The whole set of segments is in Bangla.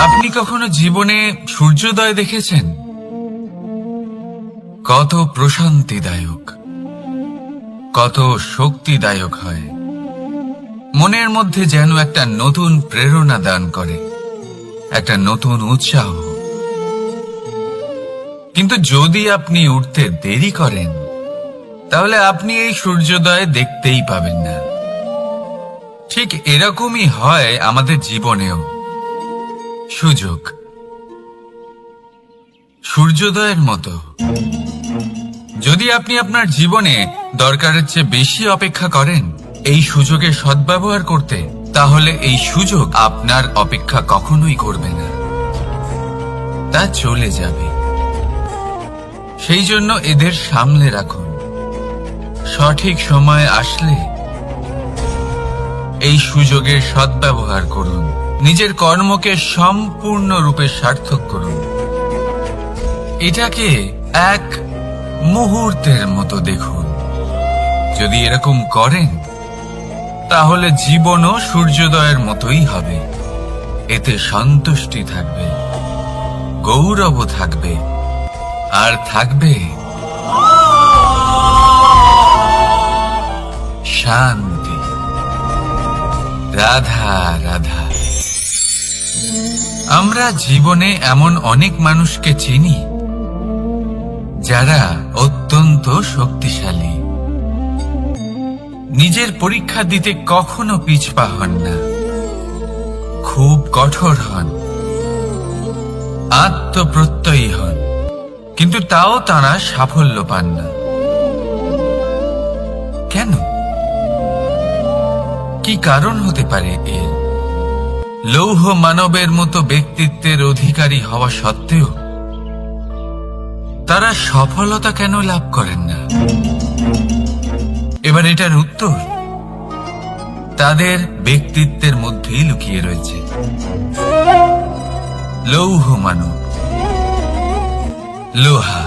আপনি কখনো জীবনে সূর্যোদয় দেখেছেন? কত প্রশান্তিদায়ক, কত শক্তিদায়ক হয়। মনের মধ্যে যেন একটা নতুন প্রেরণা দান করে, একটা নতুন উৎসাহ। কিন্তু যদি আপনি উঠতে দেরি করেন, তাহলে আপনি এই সূর্যোদয় দেখতেই পাবেন না। ঠিক এরকমই হয় আমাদের জীবনেও। সুযোগ সূর্যোদয়ের মতো। যদি আপনি আপনার জীবনে দরকারের চেয়ে বেশি অপেক্ষা করেন এই সুযোগের সদ্ব্যবহার করতে, তাহলে এই সুযোগ আপনার অপেক্ষা কখনোই করবে না, তা চলে যাবে। সেই জন্য এদের সামলে রাখুন। সঠিক সময় আসলে এই সুযোগের সদ্ব্যবহার করুন। নিজের কর্মকে সম্পূর্ণরূপে সার্থক করুন। এটাকে এক মুহূর্তের মতো দেখুন। যদি এরকম করেন, তাহলে জীবনও সূর্যোদয়ের মতোই হবে। এতে সন্তুষ্টি থাকবে, গৌরব থাকবে, আর থাকবে শান্তি। রাধা রাধা। আমরা জীবনে এমন অনেক মানুষকে চিনি যারা অত্যন্ত শক্তিশালী, নিজের পরীক্ষা দিতে কখনো পিছপা হন না, খুব কঠোর হন, আত্মপ্রত্যয়ী হন, কিন্তু তাও তারা সাফল্য পান না। কেন? কি কারণ হতে পারে এর? লৌহ মানবের মতো ব্যক্তিত্বের অধিকারী হওয়া সত্ত্বেও তারা সফলতা কেন লাভ করেন না? এবার এটার উত্তর তাদের ব্যক্তিত্বের মধ্যেই লুকিয়ে রয়েছে। লৌহ মানব, লোহা।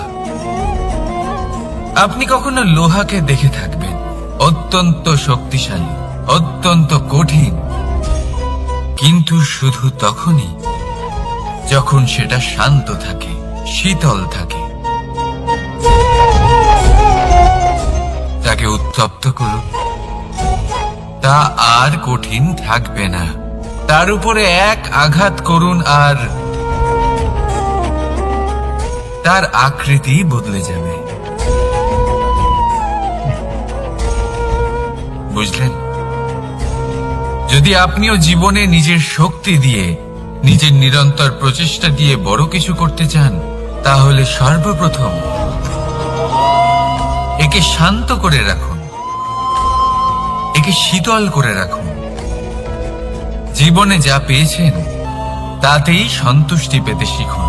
আপনি কখনো লোহাকে দেখে থাকবেন অত্যন্ত শক্তিশালী, অত্যন্ত কঠিন, কিন্তু শুধু তখনই যখন সেটা শান্ত থাকে, শীতল থাকে। তাকে উত্তপ্ত করুন, তা আর কঠিন থাকবে না। তার উপরে এক আঘাত করুন আর তার আকৃতি বদলে যাবে। বুঝলেন? যদি আপনিও জীবনে নিজের শক্তি দিয়ে, নিজের নিরন্তর প্রচেষ্টা দিয়ে বড় কিছু করতে চান, তাহলে সর্বপ্রথম একে শান্ত করে রাখুন, একে শীতল করে রাখুন। জীবনে যা পেয়েছেন তাতেই সন্তুষ্টি পেতে শিখুন।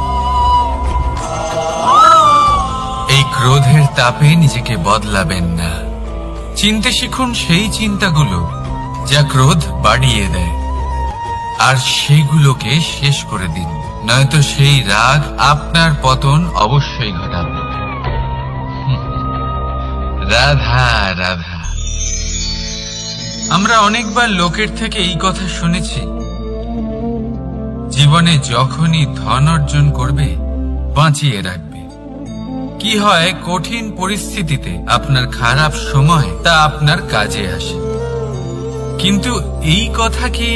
এই ক্রোধের তাপে নিজেকে বদলাবেন না। চিনতে শিখুন সেই চিন্তাগুলো যা ক্রোধ বাড়িয়ে দেয়, আর সেগুলোকে শেষ করে দিন, নয়তো সেই রাগ আপনার পতন অবশ্যই ঘটাবে। রাধা রাধা। আমরা অনেকবার লোকের থেকে এই কথা শুনেছি, জীবনে যখনই ধন অর্জন করবে বাঁচিয়ে রাখবে। কি হয়, কঠিন পরিস্থিতিতে আপনার খারাপ সময় তা আপনার কাজে আসে। কিন্তু এই কথা কি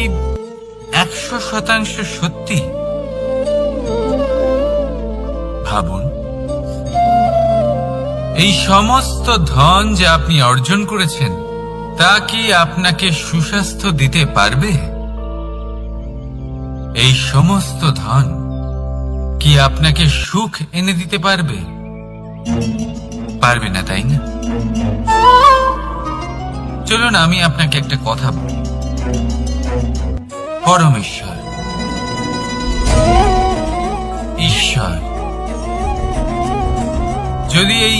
100% সত্যি? ভাবুন, এই সমস্ত ধন যা আপনি অর্জন করেছেন তা কি আপনাকে সুস্বাস্থ্য দিতে পারবে? এই সমস্ত ধন কি আপনাকে সুখ এনে দিতে পারবে? পারবে না, তাই না? চলুন আমি আপনাকে একটা কথা বলি। পরমেশ্বর, ঈশ্বর, যদি এই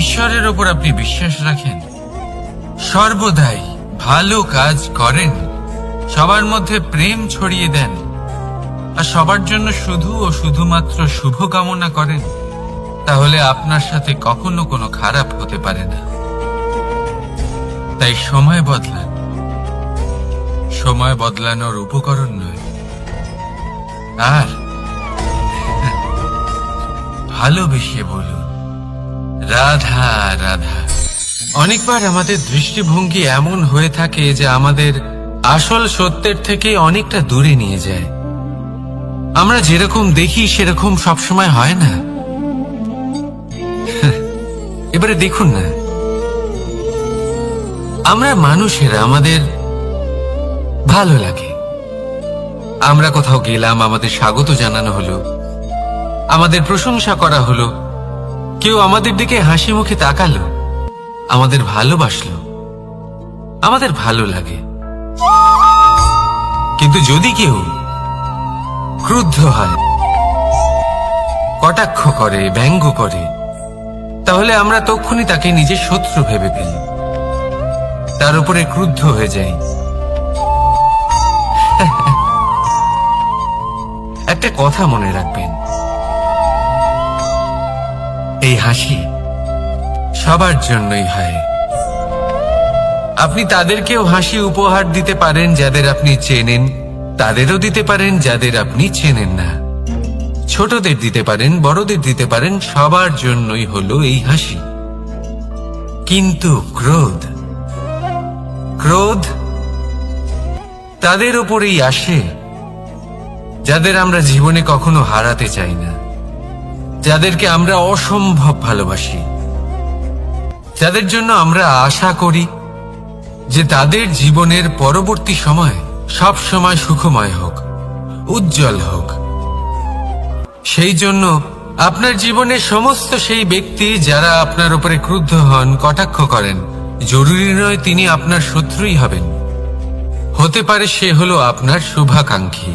ঈশ্বরের ওপর আপনি বিশ্বাস রাখেন, সর্বদাই ভালো কাজ করেন, সবার মধ্যে প্রেম ছড়িয়ে দেন, আর সবার জন্য শুধু ও শুধুমাত্র শুভ কামনা করেন, তাহলে আপনার সাথে কখনো কোনো খারাপ হতে পারে না। তাই সময় বদলান, সময় বদলানোর উপকরণ নয়। আর ভালোবেসে বলুন রাধা রাধা। অনেকবার আমাদের দৃষ্টিভঙ্গি এমন হয়ে থাকে যে আমাদের আসল সত্যের থেকে অনেকটা দূরে নিয়ে যায়। আমরা যেরকম দেখি সেরকম সবসময় হয় না। এবারে দেখুন না, আমরা মানুষেরা আমাদের ভালো লাগে, আমরা কোথাও গেলাম, আমাদের স্বাগত জানানো হলো, আমাদের প্রশংসা করা হলো, কেউ আমাদের দিকে হাসি মুখে তাকালো, আমাদের ভালোবাসলো, আমাদের ভালো লাগে। কিন্তু যদি কেউ ক্রুদ্ধ হয়, কটাক্ষ করে, ব্যঙ্গ করে, তাহলে আমরা তক্ষুনি তাকে নিজের শত্রু ভেবে ফেলি, তার উপরে ক্রুদ্ধ হয়ে যাই। একটা কথা মনে রাখবেন, এই হাসি সবার জন্যই হয়। আপনি তাদেরকেও হাসি উপহার দিতে পারেন যাদের আপনি চেনেন, তাদেরও দিতে পারেন যাদের আপনি চেনেন না, ছোটদের দিতে পারেন, বড়দের দিতে পারেন, সবার জন্যই হলো এই হাসি। কিন্তু ক্রোধ, ক্রোধ তাদের উপরেই আসে যাদের আমরা জীবনে কখনো হারাতে চাই না, যাদেরকে আমরা অসম্ভব ভালোবাসি, যাদের জন্য আমরা আশা করি যে তাদের জীবনের পরবর্তী সময় সব সময় সুখময় হোক, উজ্জ্বল হোক। সেই জন্য আপনার জীবনের সমস্ত সেই ব্যক্তি যারা আপনার উপরে ক্রুদ্ধ হন, কটাক্ষ করেন, জরুরি নয় তিনি আপনার শত্রুই হবেন। হতে পারে সে হলো আপনার শুভাকাঙ্ক্ষী,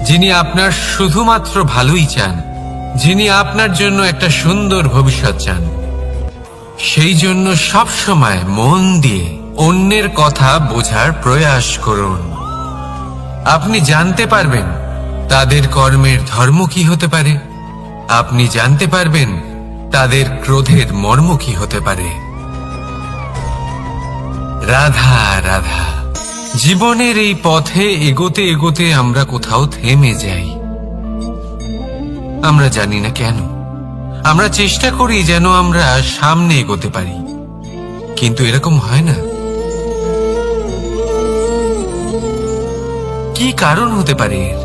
যিনি আপনার শুধুমাত্র ভালোই চান, যিনি আপনার জন্য একটা সুন্দর ভবিষ্যৎ চান। সেই জন্য সব সময় মন দিয়ে অন্যের কথা বোঝার প্রয়াস করুন। আপনি জানতে পারবেন তাদের কর্মের ধর্ম কি হতে পারে, আপনি জানতে পারবেন তাদের ক্রোধের মর্ম কি হতে পারে। রাধা রাধা। জীবনের এই পথে এগোতে এগোতে আমরা কোথাও থেমে যাই, আমরা জানি না কেন। আমরা চেষ্টা করি যেন আমরা সামনে এগোতে পারি, কিন্তু এরকম হয় না। কি কারণ হতে পারে এর?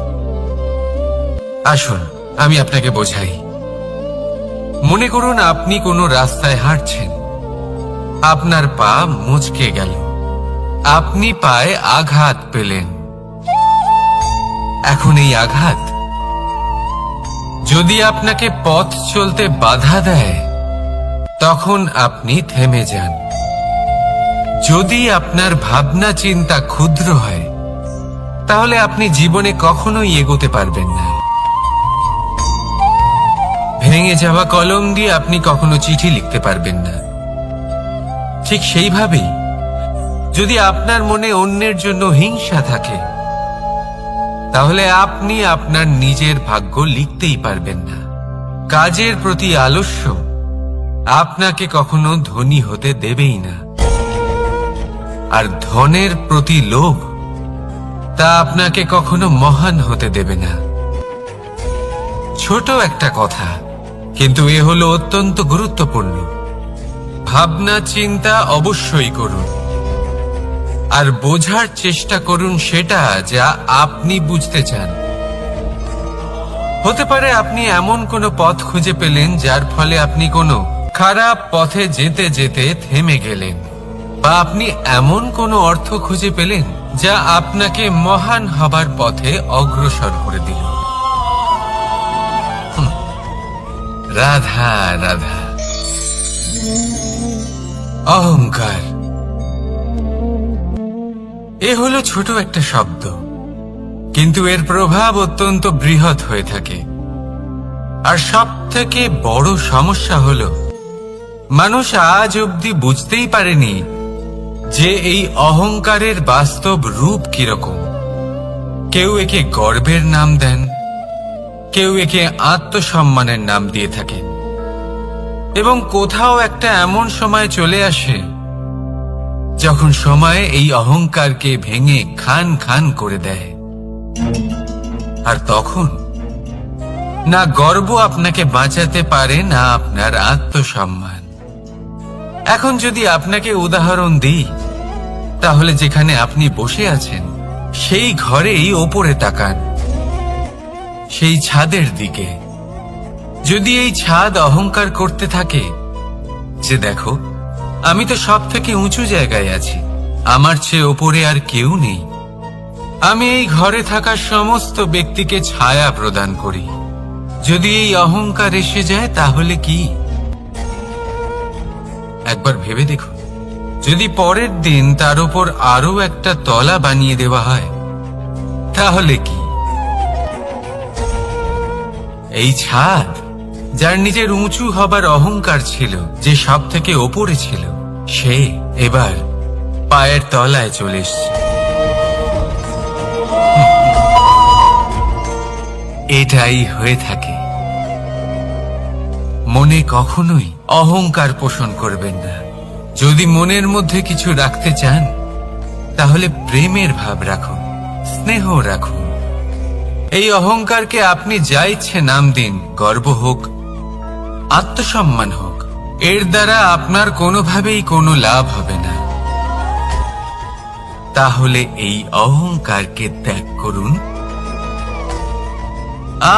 আসুন আমি আপনাকে বোঝাই। মনে করুন আপনি কোনো রাস্তায় হাঁটছেন, আপনার পা মুচকে গেল, আপনি পায়ে আঘাত পেলেন। এখন এই আঘাত যদি আপনাকে পথ চলতে বাধা দেয়, তখন আপনি থেমে যান। যদি আপনার ভাবনা চিন্তা ক্ষুদ্র হয়, তাহলে আপনি জীবনে কখনোই এগোতে পারবেন না। ভেঙে যাওয়া কলম দিয়ে আপনি কখনো চিঠি লিখতে পারবেন না। ঠিক সেইভাবেই যদি আপনার মনে অন্যের জন্য হিংসা থাকে, তাহলে আপনি আপনার নিজের ভাগ্য লিখতেই পারবেন না। কাজের প্রতি আলস্য আপনাকে কখনো ধনী হতে দেবেই না, আর ধনের প্রতি লোভ তা আপনাকে কখনো মহান হতে দেবে না। ছোট একটা কথা, কিন্তু এ হলো অত্যন্ত গুরুত্বপূর্ণ। ভাবনা চিন্তা অবশ্যই করুন, আর বোঝার চেষ্টা করুন সেটা যা আপনি বুঝতে চান। হতে পারে আপনি এমন কোনো পথ খুঁজে পেলেন যার ফলে আপনি কোনো খারাপ পথে যেতে যেতে থেমে গেলেন, বা আপনি এমন কোনো অর্থ খুঁজে পেলেন যা আপনাকে মহান হবার পথে অগ্রসর করে দিল। রাধা রাধা। অহংকার এ হলো ছোট একটা শব্দ, কিন্তু এর প্রভাব অত্যন্ত বৃহৎ হয়ে থাকে। আর সব থেকে বড় সমস্যা হলো মানুষ আজ অবধি বুঝতেই পারেনি যে এই অহংকারের বাস্তব রূপ কিরকম। কেউ একে গর্বের নাম দেন, কেউ একে আত্মসম্মানের নাম দিয়ে থাকেন, এবং কোথাও একটা এমন সময় চলে আসে যখন সময় এই অহংকারকে ভেঙে খান খান করে দেয়। আর তখন না গর্ব আপনাকে বাঁচাতে পারে, না আপনার আত্মসম্মান। এখন যদি আপনাকে উদাহরণ দিই, তাহলে যেখানে আপনি বসে আছেন সেই ঘরেই ওপরে তাকান, সেই ছাদের দিকে। যদি এই ছাদ অহংকার করতে থাকে যে দেখো, আমি তো সব থেকে উঁচু জায়গায় আছি, আমার চেয়ে ওপরে আর কেউ নেই, আমি এই ঘরে থাকা সমস্ত ব্যক্তিকে ছায়া প্রদান করি, যদি এই অহংকার এসে যায় তাহলে কি? একবার ভেবে দেখুন, যদি পরের দিন তার উপর আরো একটা তলা বানিয়ে দেওয়া হয় তাহলে কি? এই ছাদ, যার নিজের উঁচু হবার অহংকার ছিল, যে সব থেকে ওপরে ছিল, সে এবার পায়ের তলায় চলে এসছে। এটাই হয়ে থাকে। মনে কখনোই অহংকার পোষণ করবেন না। যদি মনের মধ্যে কিছু রাখতে চান, তাহলে প্রেমের ভাব রাখুন, স্নেহ রাখুন। এই অহংকারকে আপনি যা ইচ্ছে নাম দিন, গর্ব হোক, আত্মসম্মান হোক, এর দ্বারা আপনার কোনোভাবেই কোনো লাভ হবে না। তাহলে এই অহংকারকে ত্যাগ করুন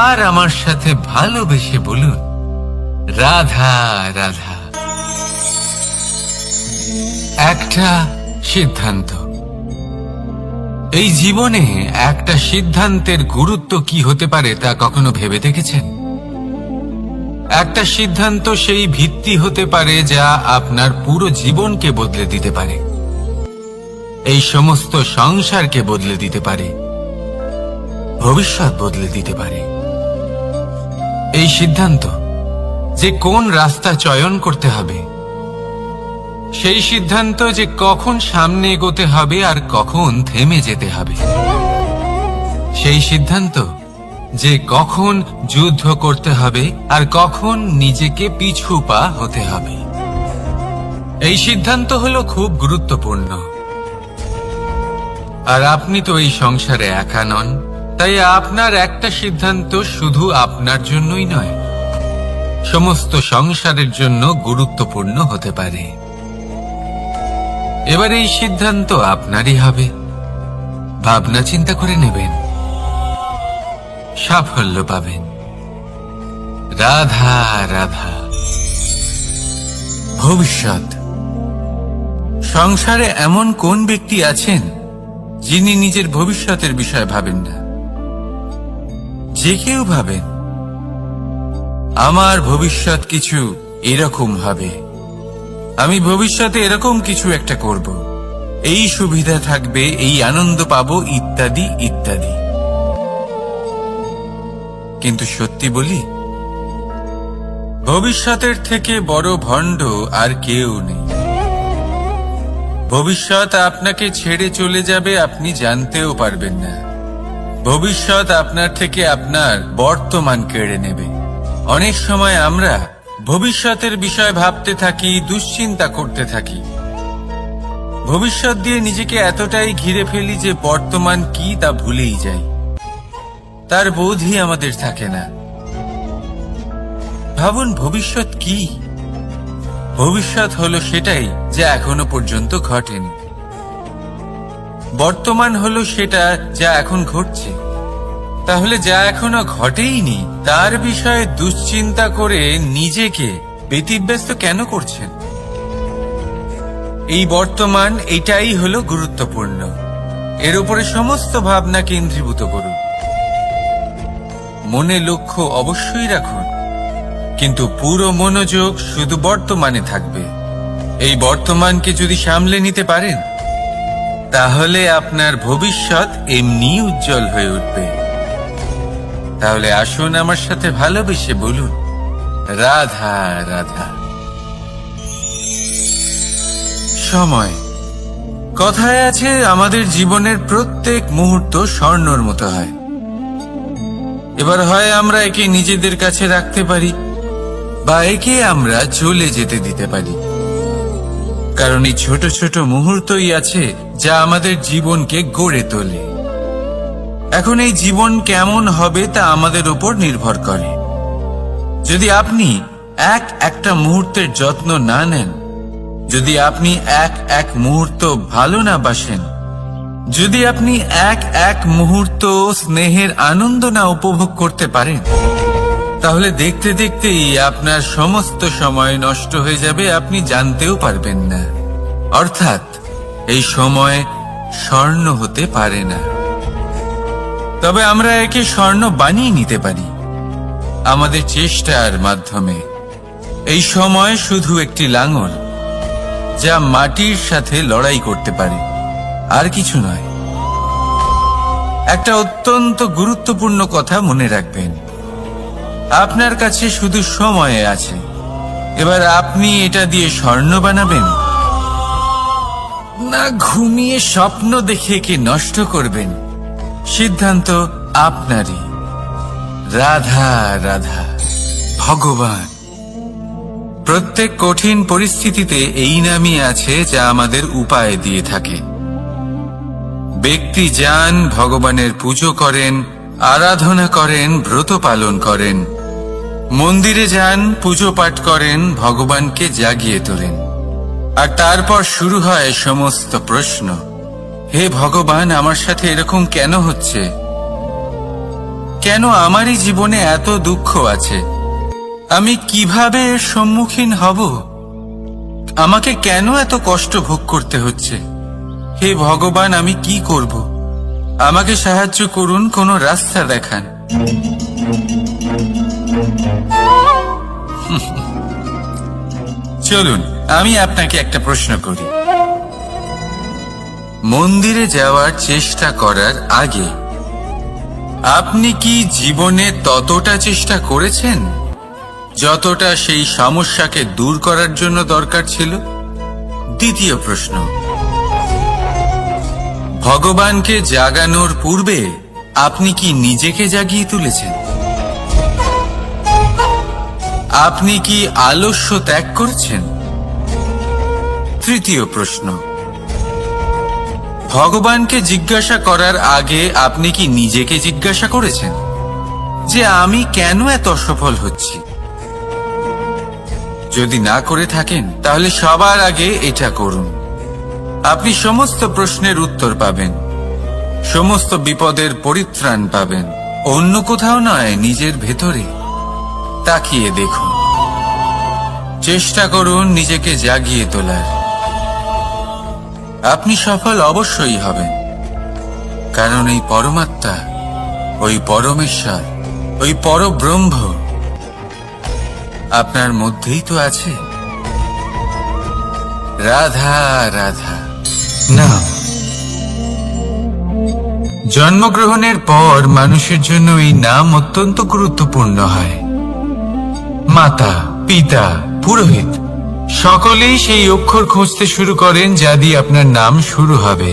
আর আমার সাথে ভালোবেসে বলুন, রাধা রাধা। একটা সিদ্ধান্ত। এই জীবনে একটা সিদ্ধান্তের গুরুত্ব কি হতে পারে তা কখনো ভেবে দেখেছেন? একটা সিদ্ধান্ত সেই ভিত্তি হতে পারে যা আপনার পুরো জীবনকে বদলে দিতে পারে, এই সমস্ত সংসারকে বদলে দিতে পারে, ভবিষ্যৎ বদলে দিতে পারে। এই সিদ্ধান্ত যে কোন রাস্তা চয়ন করতে হবে, সেই সিদ্ধান্ত যে কখন সামনে এগোতে হবে আর কখন থেমে যেতে হবে, সেই সিদ্ধান্ত যে কখন যুদ্ধ করতে হবে আর কখন নিজেকে পিছু পা হতে হবে। এই সিদ্ধান্ত হলো খুব গুরুত্বপূর্ণ। আর আপনি তো এই সংসারে একা নন, তাই আপনার একটা সিদ্ধান্ত শুধু আপনার জন্যই নয়, সমস্ত সংসারের জন্য গুরুত্বপূর্ণ হতে পারে। এবার এই সিদ্ধান্ত আপনারই হবে। ভাবনা চিন্তা করে নেবেন, সাফল্য পাবেন। রাধা রাধা। ভবিষ্যৎ। সংসারে এমন কোন ব্যক্তি আছেন যিনি নিজের ভবিষ্যতের বিষয়ে ভাবেন না? যে কেউ ভাবেন আমার ভবিষ্যৎ কিছু এরকম হবে, আমি ভবিষ্যতে এরকম কিছু একটা করব, এই সুবিধা থাকবে, এই আনন্দ পাবো, ইত্যাদি ইত্যাদি। কিন্তু সত্যি বলি, ভবিষ্যতের থেকে বড় ভণ্ড আর কেউ নেই। ভবিষ্যৎ আপনাকে ছেড়ে চলে যাবে, আপনি জানতেও পারবেন না। ভবিষ্যৎ আপনার থেকে আপনার বর্তমান কেড়ে নেবে। অনেক সময় আমরা ভবিষ্যতের বিষয় ভাবতে থাকি, দুশ্চিন্তা করতে থাকি, ভবিষ্যৎ দিয়ে নিজেকে এতটাই ঘিরে ফেলি যে বর্তমান কি তা ভুলেই যাই, তার বোধই আমাদের থাকে না। ভাবুন, ভবিষ্যৎ কি? ভবিষ্যৎ হলো সেটাই যা এখনো পর্যন্ত ঘটেনি। বর্তমান হলো সেটা যা এখন ঘটছে। তাহলে যা এখনো ঘটেইনি তার বিষয়ে দুশ্চিন্তা করে নিজেকে ব্যতিব্যস্ত কেন করছেন? এই বর্তমান, এটাই হলো গুরুত্বপূর্ণ। এর উপরে সমস্ত ভাবনা কেন্দ্রীভূত করুন। মনে লক্ষ্য অবশ্যই রাখুন, কিন্তু পুরো মনোযোগ শুধু বর্তমানে থাকবে। এই বর্তমানকে যদি সামলে নিতে পারেন, তাহলে আপনার ভবিষ্যৎ এমনি উজ্জ্বল হয়ে উঠবে। তাহলে আসুন আমার সাথে ভালোবেসে বলুন, রাধা রাধা। সময়। কথায় আছে, আমাদের জীবনের প্রত্যেক মুহূর্ত স্বর্ণর মতো হয়। এবার হয় আমরা একে নিজেদের কাছে রাখতে পারি, বা একে আমরা চলে যেতে দিতে পারি। কারণ এই ছোট ছোট মুহূর্তই আছে যা আমাদের জীবনকে গড়ে তোলে। এখন এই জীবন কেমন হবে তা আমাদের উপর নির্ভর করে। যদি আপনি একটা মুহূর্তের যত্ন না নেন, যদি আপনি এক মুহূর্ত ভালো না বাসেন, যদি আপনি এক মুহূর্ত স্নেহের আনন্দ না উপভোগ করতে পারেন, তাহলে দেখতে দেখতেই আপনার সমস্ত সময় নষ্ট হয়ে যাবে, আপনি জানতেও পারবেন না। অর্থাৎ এই সময় স্বর্ণ হতে পারে না। তবে আমরা একে স্বর্ণ বানিয়ে নিতে পারি আমাদের চেষ্টার মাধ্যমে। এই সময় শুধু একটি লাঙল যা মাটির সাথে লড়াই করতে পারে, আর কিছু নয়। একটা অত্যন্ত গুরুত্বপূর্ণ কথা মনে রাখবেন, আপনার কাছে শুধু সময় আছে। এবার আপনি এটা দিয়ে স্বর্ণ বানাবেন, না ঘুমিয়ে স্বপ্ন দেখে একে নষ্ট করবেন, সিদ্ধান্ত আপনারই। রাধা রাধা। ভগবান প্রত্যেক কঠিন পরিস্থিতিতে এই নামই আছে যা আমাদের উপায় দিয়ে থাকে। ব্যক্তি যান, ভগবানের পুজো করেন, আরাধনা করেন, ব্রত পালন করেন, মন্দিরে যান, পুজো পাঠ করেন, ভগবানকে জাগিয়ে তোলেন। আর তারপর শুরু হয় সমস্ত প্রশ্ন। হে ভগবান, আমার সাথে এরকম কেন হচ্ছে? কেন আমারই জীবনে এত দুঃখ আছে? আমি কিভাবে এর সম্মুখীন হব? আমাকে কেন এত কষ্ট ভোগ করতে হচ্ছে? হে ভগবান, আমি কি করব? আমাকে সাহায্য করুন, কোনো রাস্তা দেখান। চলুন আমি আপনাকে একটা প্রশ্ন করি। মন্দিরে যাওয়ার চেষ্টা করার আগে আপনি কি জীবনে ততটা চেষ্টা করেছেন যতটা সেই সমস্যাকে দূর করার জন্য দরকার ছিল? দ্বিতীয় প্রশ্ন, ভগবানকে জাগানোর পূর্বে আপনি কি নিজেকে জাগিয়ে তুলেছেন? আপনি কি আলস্য ত্যাগ করেছেন? তৃতীয় প্রশ্ন, ভগবানকে জিজ্ঞাসা করার আগে আপনি কি নিজেকে জিজ্ঞাসা করেছেন যে আমি কেন এত অসফল হচ্ছি? যদি না করে থাকেন তাহলে সবার আগে এটা করুন। আপনি সমস্ত প্রশ্নের উত্তর পাবেন, সমস্ত বিপদের পরিত্রাণ পাবেন। অন্য কোথাও নয়, নিজের ভেতরে তাকিয়ে দেখুন। চেষ্টা করুন নিজেকে জাগিয়ে তোলার। আপনি সফল অবশ্যই হবেন, কারণ এই পরমাত্মা, ওই পরমেশ্বর, ওই পরব্রহ্ম আপনার মধ্যেই তো আছে। রাধা রাধা। না, জন্মগ্রহণের পর মানুষের জন্য এই নাম অত্যন্ত গুরুত্বপূর্ণ হয়। মাতা, পিতা, পুরোহিত সকলেই সেই অক্ষর খুঁজতে শুরু করেন যা দিয়ে আপনার নাম শুরু হবে।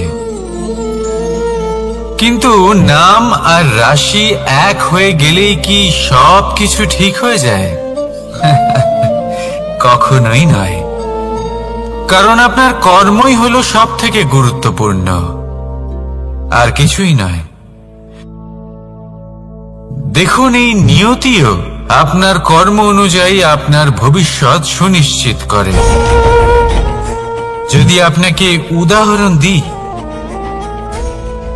কিন্তু নাম আর রাশি এক হয়ে গেলেই কি সব কিছু ঠিক হয়ে যায়? কখনোই নয়, কারণ আপনার কর্মই হলো সব থেকে গুরুত্বপূর্ণ, আর কিছুই নয়। দেখুন, এই নিয়তিও আপনার কর্ম অনুযায়ী আপনার ভবিষ্যৎ সুনিশ্চিত করে। যদি আপনাকে উদাহরণ দিই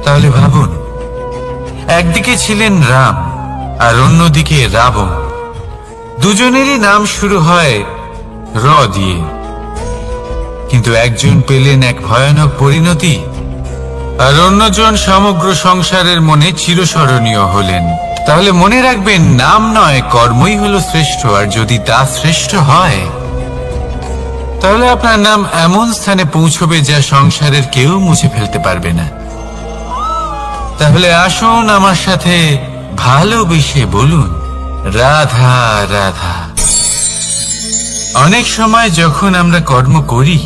তাহলে ভাবুন, একদিকে ছিলেন রাম আর অন্যদিকে রাবণ। দুজনেরই নাম শুরু হয় র দিয়ে, কিন্তু একজন পেলেন এক ভয়ানক পরিণতি আর অন্যজন সমগ্র সংসারের মনে চিরস্মরণীয় হলেন। তাহলে মনে রাখবেন, নাম নয়, কর্মই হলো শ্রেষ্ঠ। আর যদি তা শ্রেষ্ঠ হয় তাহলে আপনার নাম এমন স্থানে পৌঁছবে যা সংসারের কেউ মুছে ফেলতে পারবে না। তাহলে আসুন আমার সাথে ভালোবেসে বলুন, রাধা রাধা। অনেক সময় যখন আমরা কর্ম করি,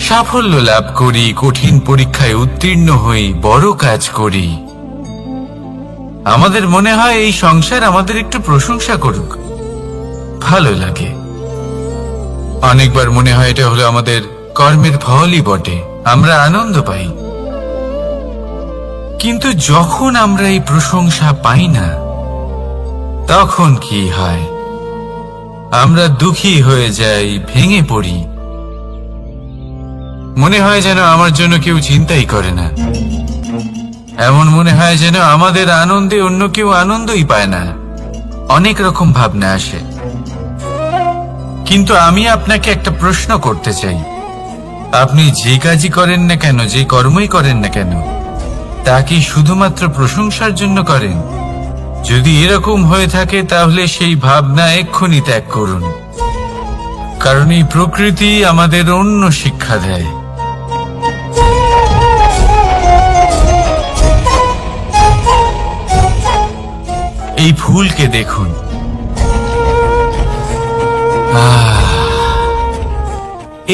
সাফল্য লাভ করি, কঠিন পরীক্ষায় উত্তীর্ণ হই, বড় কাজ করি, আমাদের মনে হয় এই সংসার আমাদের একটু প্রশংসা করুক, ভালো লাগে। অনেকবার মনে হয় এটা হলো আমাদের কর্মের ফলই বটে, আমরা আনন্দ পাই। কিন্তু যখন আমরা এই প্রশংসা পাই না, তখন কি হয়? আমরা দুঃখী হয়ে যাই, ভেঙে পড়ি। মনে হয় যেন আমার জন্য কেউ চিন্তাই করে না। এমন মনে হয় যেন আমাদের আনন্দে অন্য কেউ আনন্দই পায় না। অনেক রকম ভাবনা আসে। কিন্তু আমি আপনাকে একটা প্রশ্ন করতে চাই। আপনি যে কাজই করেন না কেন, যে কর্মই করেন না কেন, তা কি শুধুমাত্র প্রশংসার জন্য করেন? যদি এরকম হয়ে থাকে তাহলে সেই ভাবনা এক্ষুনি ত্যাগ করুন। কারণ এই প্রকৃতি আমাদের অন্য শিক্ষা দেয়। এই ফুলকে দেখুন।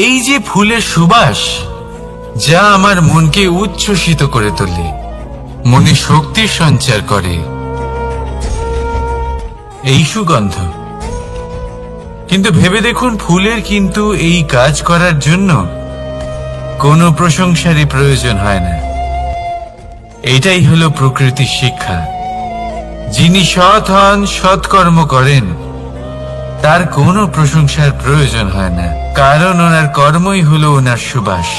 এই যে ফুলের সুবাস, যা আমার মনকে উচ্ছ্বসিত করে তোলে, মনে শক্তির সঞ্চার করে, এই সুগন্ধ। কিন্তু ভেবে দেখুন, ফুলের কিন্তু এই কাজ করার জন্য কোনো প্রশংসারই প্রয়োজন হয় না। এটাই হলো প্রকৃতির শিক্ষা। যিনি সৎ হন, সৎকর্ম করেন, তার কোনো প্রশংসার প্রয়োজন হয় না, কারণ ওনার কর্মই হলো ওনার সুবাস।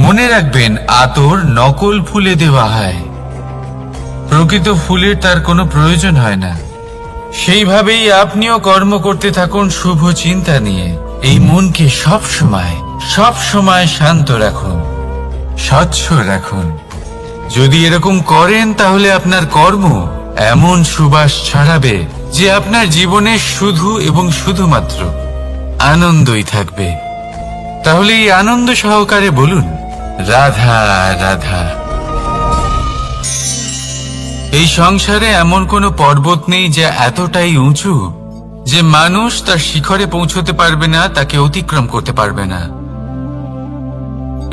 মনে রাখবেন, আতর নকল ফুলে দেওয়া হয়, প্রকৃত ফুলের তার কোনো প্রয়োজন হয় না। সেইভাবেই আপনিও কর্ম করতে থাকুন শুভ চিন্তা নিয়ে। এই মনকে সব সময় শান্ত রাখুন, স্বচ্ছ রাখুন। যদি এরকম করেন তাহলে আপনার কর্ম এমন সুবাস ছড়াবে যে আপনার জীবনে শুধু এবং শুধুমাত্র আনন্দই থাকবে। তাহলে এই আনন্দ সহকারে বলুন, রাধা রাধা। এই সংসারে এমন কোনো পর্বত নেই যা এতটাই উঁচু যে মানুষ তার শিখরে পৌঁছতে পারবে না, তাকে অতিক্রম করতে পারবে না।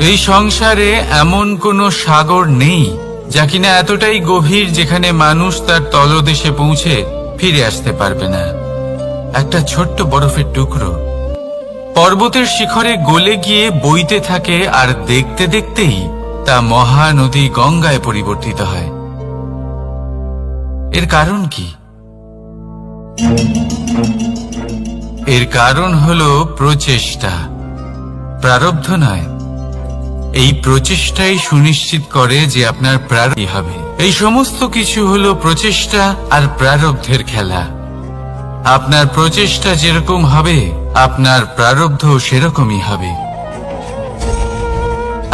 এই সংসারে এমন কোনো সাগর নেই যা কিনা এতটাই গভীর যেখানে মানুষ তার তলদেশে পৌঁছে ফিরে আসতে পারবে না। একটা ছোট্ট বরফের টুকরো পর্বতের শিখরে গলে গিয়ে বইতে থাকে, আর দেখতে দেখতেই তা মহানদী গঙ্গায় পরিবর্তিত হয়। এর কারণ কি? এর কারণ হলো প্রচেষ্টা, প্রারব্ধ নয়। এই প্রচেষ্টাই সুনিশ্চিত করে যে আপনার প্রারব্ধ হবে। এই সমস্ত কিছু হলো প্রচেষ্টা আর প্রারব্ধের খেলা। আপনার প্রচেষ্টা যেরকম হবে, আপনার প্রারব্ধ সেরকমই হবে।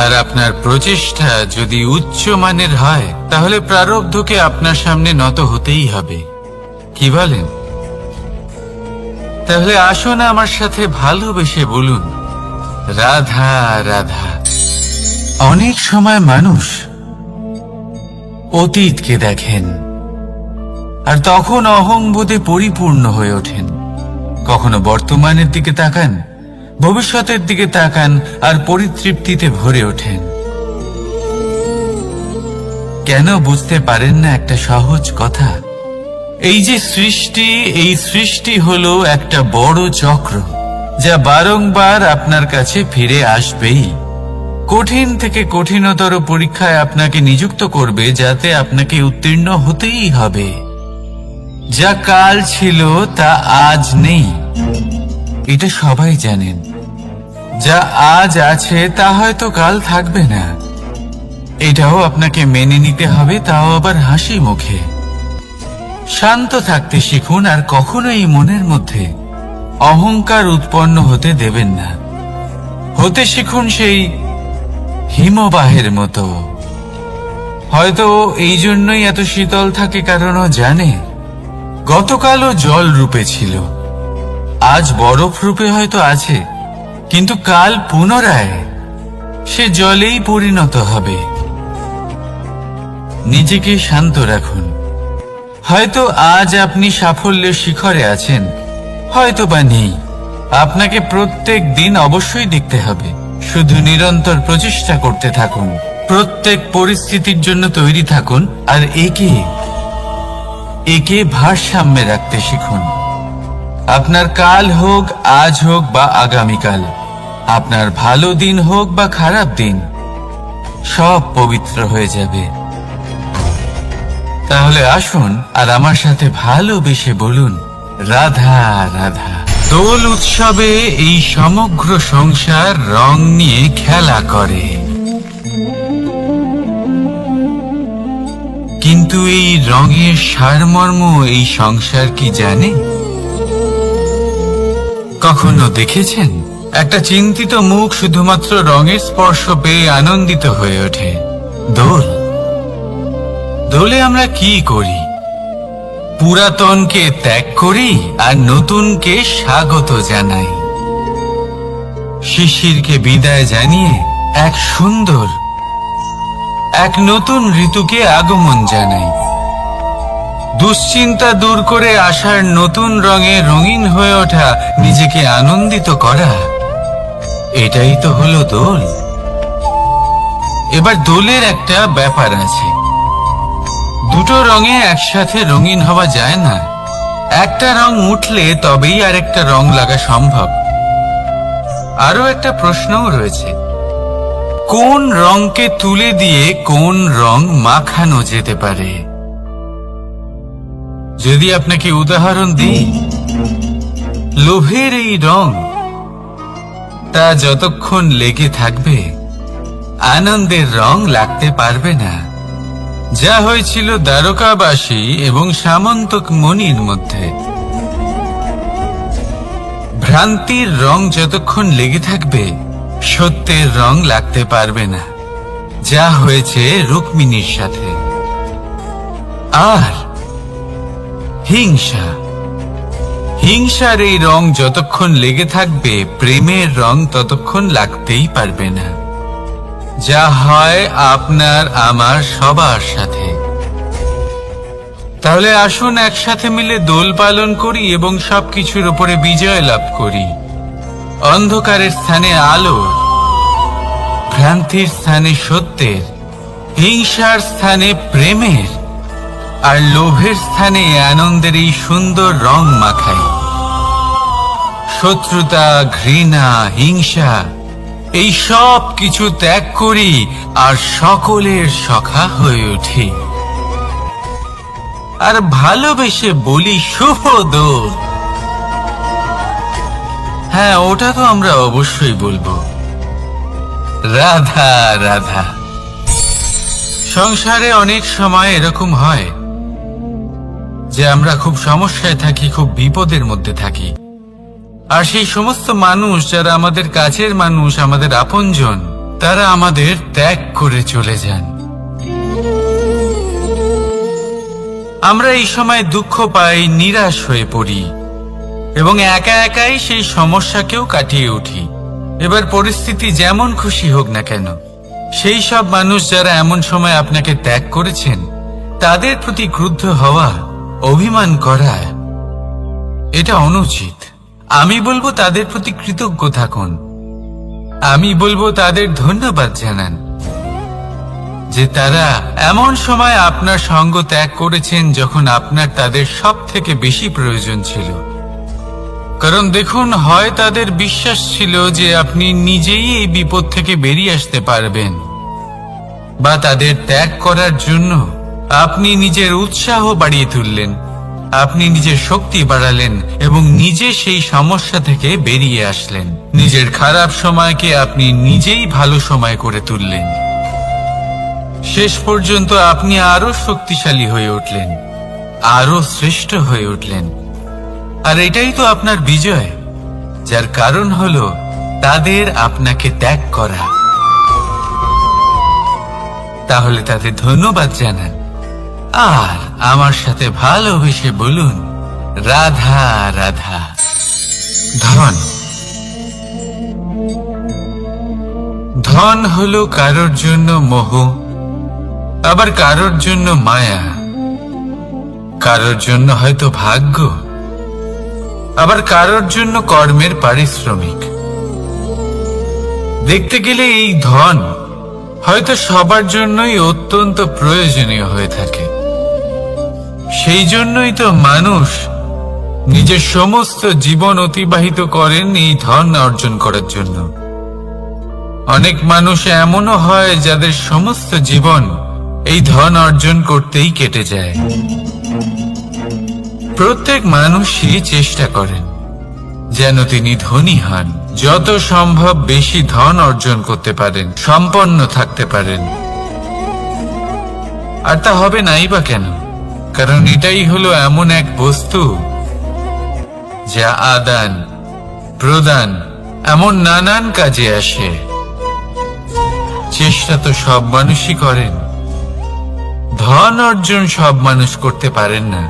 আর আপনার প্রচেষ্টা যদি উচ্চ মানের হয়, তাহলে প্রারব্ধকে আপনার সামনে নত হতেই হবে। কি বলেন? তাহলে আসুন আমার সাথে ভালোবেসে বলুন, রাধা রাধা। অনেক সময় মানুষ অতীতকে দেখেন আর তখন অহংবোধে পরিপূর্ণ হয়ে ওঠেন। কখনো বর্তমানের দিকে তাকান, ভবিষ্যতের দিকে তাকান আর পরিতৃপ্তিতে ভরে ওঠেন। কেন বুঝতে পারেন না একটা সহজ কথা? এই যে সৃষ্টি, এই সৃষ্টি হলো একটা বড় চক্র যা বারংবার আপনার কাছে ফিরে আসবেই। কঠিন থেকে কঠিনতর পরীক্ষায় আপনাকে নিযুক্ত করবে, যাতে আপনাকে উত্তীর্ণ হতেই হবে। যা কাল ছিল তা আজ নেই, এটা সবাই জানেন। যা আজ আছে তা হয়তো কাল থাকবে না, এটাও আপনাকে মেনে নিতে হবে, তাও আবার হাসি মুখে। শান্ত থাকতে শিখুন আর কখনোই মনের মধ্যে অহংকার উৎপন্ন হতে দেবেন না। হতে শিখুন সেই হিমবাহের মতো। হয়তো এই জন্যই এত শীতল থাকে, কারণ ও জানে গতকালও জল রূপে ছিল, আজ বরফ রূপে হয়তো আছে, কিন্তু কাল পুনরায় সে জলেই পরিণত হবে। নিজেকে শান্ত রাখুন। হয়তো আজ আপনি সাফল্যের শিখরে আছেন, হয়তো বা নেই। আপনাকে প্রত্যেক দিন অবশ্যই দেখতে হবে। শুধু নিরন্তর প্রচেষ্টা করতে থাকুন, প্রত্যেক পরিস্থিতির জন্য তৈরি থাকুন, আর একে ভারসাম্যে রাখতে শিখুন। আপনার কাল হোক, আজ হোক বা আগামীকাল, আপনার ভালো দিন হোক বা খারাপ দিন, সব পবিত্র হয়ে যাবে। তাহলে আসুন আর আমার সাথে ভালোবেসে বলুন, রাধা রাধা। দোল উৎসবে এই সমগ্র সংসার রং নিয়ে খেলা করে, কিন্তু এই রঙের সারমর্ম এই সংসার কি জানে? কখনো দেখেছেন একটা চিন্তিত মুখ শুধুমাত্র রঙের স্পর্শ পেয়ে আনন্দিত হয়ে ওঠে? দোলে আমরা কি করি? পুরাতনকে ত্যাগ করি আর নতুনকে স্বাগত জানাই। শিশিরকে বিদায় জানিয়ে এক নতুন ঋতুকে আগমন জানাই। দুশ্চিন্তা দূর করে আসার নতুন রঙে রঙিন হয়ে ওঠা, নিজেকে আনন্দিত করা, এটাই তো হলো দোল। এবার দোলের একটা ব্যাপার আছে, দুটো রঙে একসাথে রঙিন হওয়া যায় না। একটা রং উঠলে তবেই আরেকটা রং লাগা সম্ভব। আরো একটা প্রশ্নও রয়েছে, কোন রংকে তুলে দিয়ে কোন রং মাখানো যেতে পারে? যদি আপনাকে উদাহরণ দিই, লোভের এই রং, তা যতক্ষণ লেগে থাকবে আনন্দের রং লাগতে পারবে না। যা হয়েছিল দ্বারকাবাসী এবং সামন্তক মণির মধ্যে। ভ্রান্তির রং যতক্ষণ লেগে থাকবে সত্যের রং লাগতে পারবে না, যা হয়েছে রুক্মিণীর সাথে। আর হিংসার এই রং যতক্ষণ লেগে থাকবে প্রেমের রং ততক্ষণ লাগতেই পারবে না, যা হয় আপনার আমার সবার সাথে। তাহলে আসুন একসাথে মিলে দোল পালন করি এবং সবকিছুর উপরে বিজয় লাভ করি। অন্ধকারের স্থানে আলোর, ভ্রান্তির স্থানে সত্যের, হিংসার স্থানে প্রেমের, আর লোভের স্থানে আনন্দের এই সুন্দর রং মাখাই। শত্রুতা, ঘৃণা, হিংসা এই সব কিছু ত্যাগ করি আর সকলের সখা হয়ে উঠি। আর ভালোবেসে বলি, শুভ দোল। হ্যাঁ, ওটা তো আমরা অবশ্যই বলবো, রাধা রাধা। সংসারে অনেক সময় এরকম হয় যে আমরা খুব সমস্যায় থাকি, খুব বিপদের মধ্যে থাকি। আর সেই সমস্ত মানুষ যারা আমাদের কাছের মানুষ, আমাদের আপনজন, তারা আমাদের ত্যাগ করে চলে যান। আমরা এই সময় দুঃখ পাই, নিরাশ হয়ে পড়ি এবং একা একাই সেই সমস্যাকেও কাটিয়ে উঠি। এবার পরিস্থিতি যেমন খুশি হোক না কেন, সেই সব মানুষ যারা এমন সময় আপনাকে ত্যাগ করেছেন, তাদের প্রতি ক্রুদ্ধ হওয়া, অভিমান করা, এটা অনুচিত। আমি বলবো তাদের প্রতি কৃতজ্ঞ থাকুন। আমি বলবো তাদের ধন্যবাদ জানান যে তারা এমন সময় আপনার সঙ্গ ত্যাগ করেছেন যখন আপনার তাদের সব থেকে বেশি প্রয়োজন ছিল। কারণ দেখুন, হয় তাদের বিশ্বাস ছিল যে আপনি নিজেই এই বিপদ থেকে বেরিয়ে আসতে পারবেন, বা তাদের ত্যাগ করার জন্য আপনি নিজের উৎসাহ বাড়িয়ে তুললেন, আপনি নিজের শক্তি বাড়ালেন এবং নিজে সেই সমস্যা থেকে বেরিয়ে আসলেন। নিজের খারাপ সময়কে আপনি নিজেই ভালো সময় করে তুললেন। শেষ পর্যন্ত আপনি আরো শক্তিশালী হয়ে উঠলেন, আরো শ্রেষ্ঠ হয়ে উঠলেন। আর এটাই তো আপনার বিজয়, যার কারণ হলো তাদের আপনাকে ত্যাগ করা। তাহলে তাদের ধন্যবাদ জানান আর আমার সাথে ভালোবেসে বলুন, রাধা রাধা। ধন হলো কারোর জন্য মোহ, আবার কারোর জন্য মায়া, কারোর জন্য হয়তো ভাগ্য, আবার কারোর জন্য কর্মের পারিশ্রমিক। দেখতে গেলে এই ধন হয়তো সবার জন্যই অত্যন্ত প্রয়োজনীয় হয়ে থাকে। সেই জন্যই তো মানুষ নিজের সমস্ত জীবন অতিবাহিত করেন এই ধন অর্জন করার জন্য। অনেক মানুষ এমনও হয় যাদের সমস্ত জীবন এই ধন অর্জন করতেই কেটে যায়। প্রত্যেক মানুষই চেষ্টা করেন যেন তিনি ধনী হন, যত সম্ভব বেশি ধন অর্জন করতে পারেন, সম্পন্ন থাকতে পারেন। আর তা হবে নাই বা কেন? কারণ এটাই হলো এমন এক বস্তু যা আদান প্রদান এমন নানান কাজে আসে। চেষ্টা তো সব মানুষই করেন, ধন অর্জন সব মানুষ করতে পারেন না।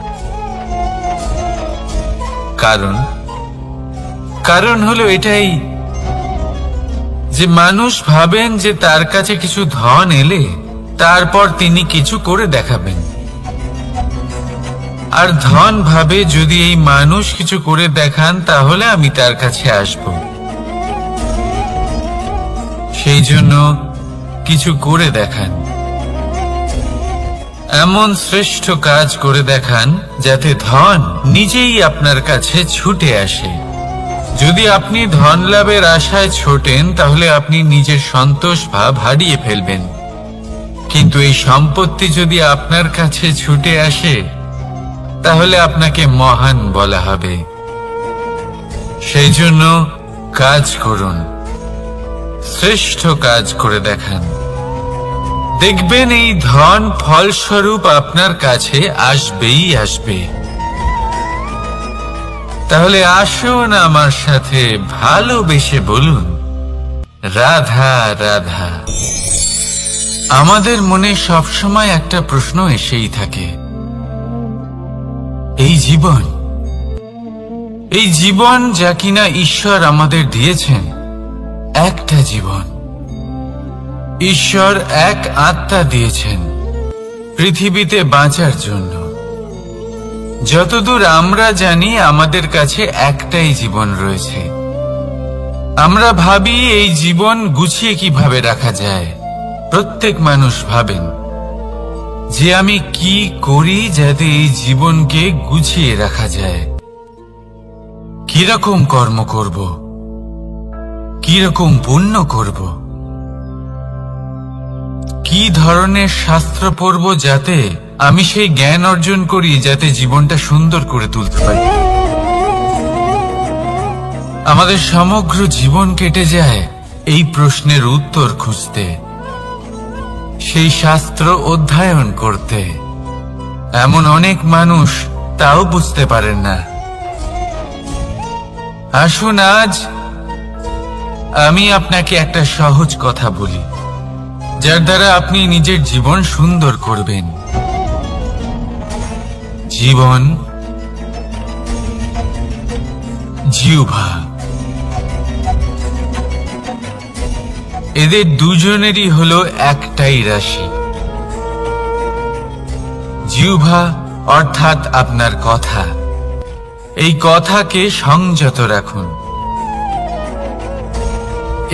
কারণ হলো এটাই যে মানুষ ভাবেন যে তার কাছে কিছু ধন এলে তারপর তিনি কিছু করে দেখাবেন, আর ধন ভাবে যদি এই মানুষ কিছু করে দেখান তাহলে আমি তার কাছে আসব। সেই জন্য কিছু করে দেখান, এমন শ্রেষ্ঠ কাজ করে দেখান যাতে ধন নিজেই আপনার কাছে ছুটে আসে। যদি আপনি ধন লাভের আশায় ছোটেন তাহলে আপনি নিজের সন্তোষ ভাব হারিয়ে ফেলবেন, কিন্তু এই সম্পত্তি যদি আপনার কাছে ছুটে আসে তাহলে আপনাকে মহান বলা হবে। সেই জন্য কাজ করুন, শ্রেষ্ঠ কাজ করে দেখান, দেখবেন এই ধন ফলস্বরূপ আপনার কাছে আসবেই আসবে। তাহলে আসুন আমার সাথে ভালোবেসে বলুন, রাধা রাধা। আমাদের মনে সবসময় একটা প্রশ্ন এসেই থাকে, এই জীবন যা কিনা ঈশ্বর আমাদের দিয়েছেন, একটা জীবন। ঈশ্বর এক আত্মা দিয়েছেন পৃথিবীতে বাঁচার জন্য। যতদূর আমরা জানি আমাদের কাছে একটাই জীবন রয়েছে। আমরা ভাবি এই জীবন গুছিয়ে কিভাবে রাখা যায়। প্রত্যেক মানুষ ভাবেন যে আমি কি করি যাতে এই জীবনকে গুছিয়ে রাখা যায়, কিরকম কর্ম করব, কিরকম পুণ্য করব, কি ধরনের শাস্ত্র পড়ব যাতে আমি সেই জ্ঞান অর্জন করি যাতে জীবনটা সুন্দর করে তুলতে পারি। আমাদের সমগ্র জীবন কেটে যায় এই প্রশ্নের উত্তর খুঁজতে, সেই শাস্ত্র অধ্যয়ন করতে। এমন অনেক মানুষ তাও বুঝতে পারেন না। আসুন আজ আমি আপনাকে একটা সহজ কথা বলি, যার দ্বারা আপনি নিজের জীবন সুন্দর করবেন। জীবন, জিহ্বা, এদের দুজনেরই হলো একটাই রাশি। জিহ্বা অর্থাৎ আপনার কথা, এই কথাকে সংযত রাখুন,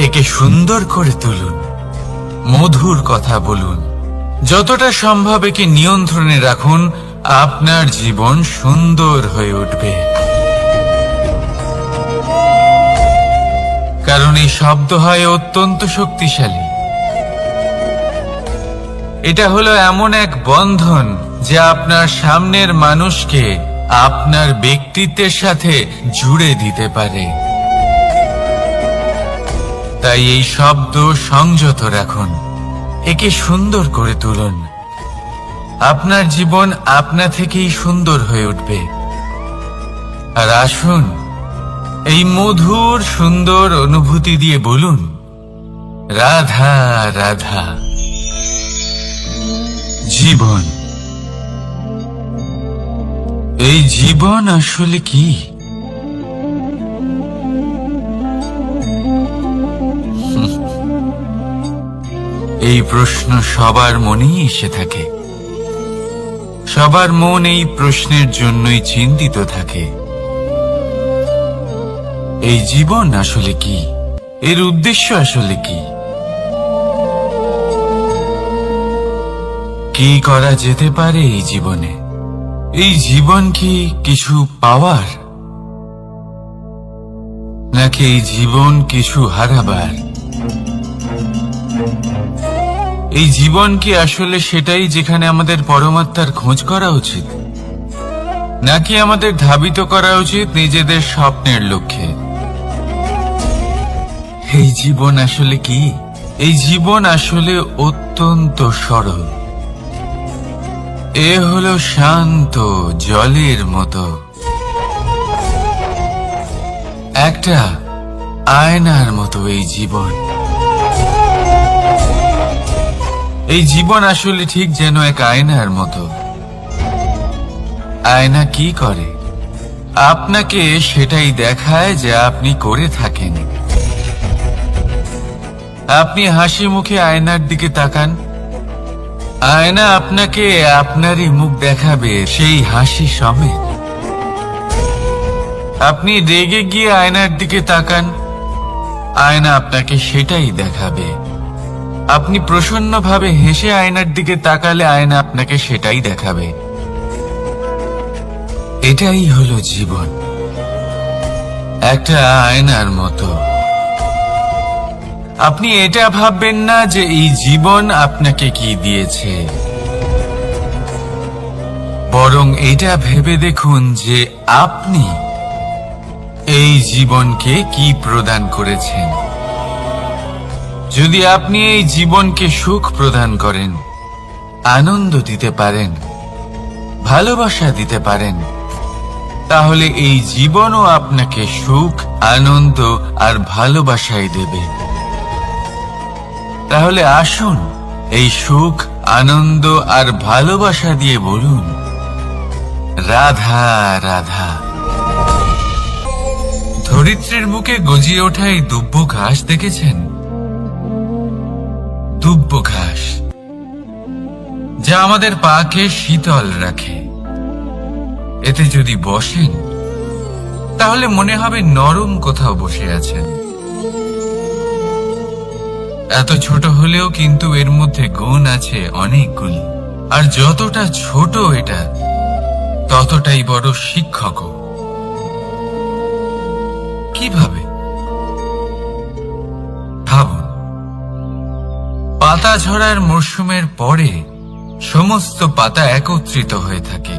একে সুন্দর করে তুলুন, মধুর কথা বলুন, যতটা সম্ভব একে নিয়ন্ত্রণে রাখুন। আপনার জীবন সুন্দর হয়ে উঠবে। কারণ এই শব্দ হয় অত্যন্ত শক্তিশালী। এটা হলো এমন এক বন্ধন যা আপনার সামনের মানুষকে আপনার ব্যক্তিত্বের সাথে জুড়ে দিতে পারে। তাই এই শব্দ সংযত রাখুন, একে সুন্দর করে তুলুন। আপনার জীবন আপনা থেকেই সুন্দর হয়ে উঠবে। আর আসুন এই মধুর সুন্দর অনুভূতি দিয়ে বলুন, রাধা রাধা। জীবন, এই জীবন আসলে কি? এই প্রশ্ন সবার মনেই এসে থাকে। সবার মন এই প্রশ্নের জন্যই চিন্তিত থাকে। এই জীবন আসলে কি? এর উদ্দেশ্য আসলে কি? কি করা যেতে পারে এই জীবনে? এই জীবন কি কিছু পাওয়ার, নাকি এই জীবন কিছু হারাবার? এই জীবন কি আসলে সেটাই যেখানে আমাদের পরমাত্মার খোঁজ করা উচিত, নাকি আমাদের ধাবিত করা উচিত নিজেদের স্বপ্নের লক্ষ্যে? এই জীবন আসলে কি? এই জীবন আসলে অত্যন্ত সরল। এ হলো শান্ত জলের মতো, একটা আয়নার মতো। এই জীবন আসলে ঠিক যেন এক আয়নার মতো। আয়না কি করে? আপনাকে সেটাই দেখায় যা আপনি করে থাকেন। আপনি হাসি মুখে আয়নার দিকে তাকান, আয়না আপনাকে আপনারই মুখ দেখাবে সেই হাসি সমেত। আপনি রেগে গিয়ে আয়নার দিকে তাকান, আয়না আপনাকে সেটাই দেখাবে। আপনি প্রসন্নভাবে হেসে আয়নার দিকে তাকালে আয়না আপনাকে সেটাই দেখাবে। এটাই হলো জীবন, একটা আয়নার মতো। আপনি এটা ভাববেন না যে এই জীবন আপনাকে কি দিয়েছে, বরং এটা ভেবে দেখুন যে আপনি এই জীবনকে কি প্রদান করেছেন। যদি আপনি এই জীবনকে সুখ প্রদান করেন, আনন্দ দিতে পারেন, ভালোবাসা দিতে পারেন, তাহলে এই জীবনও আপনাকে সুখ, আনন্দ আর ভালোবাসাই দেবে। তাহলে আসুন এই সুখ, আনন্দ আর ভালোবাসা দিয়ে বলুন, রাধা রাধা। ধরিত্রীর বুকে গজিয়ে ওঠা এই দুব্য ঘাস দেখেছেন? দুব্য ঘাস, যা আমাদের পাকে শীতল রাখে। এতে যদি বসেন তাহলে মনে হবে নরম কোথাও বসে আছেন। এত ছোট হলেও কিন্তু এর মধ্যে গুণ আছে অনেকগুলি, আর যতটা ছোট এটা ততটাই বড় শিক্ষকও। কিভাবে? ভাবুন, পাতা ঝরার মরশুমের পরে সমস্ত পাতা একত্রিত হয়ে থাকে।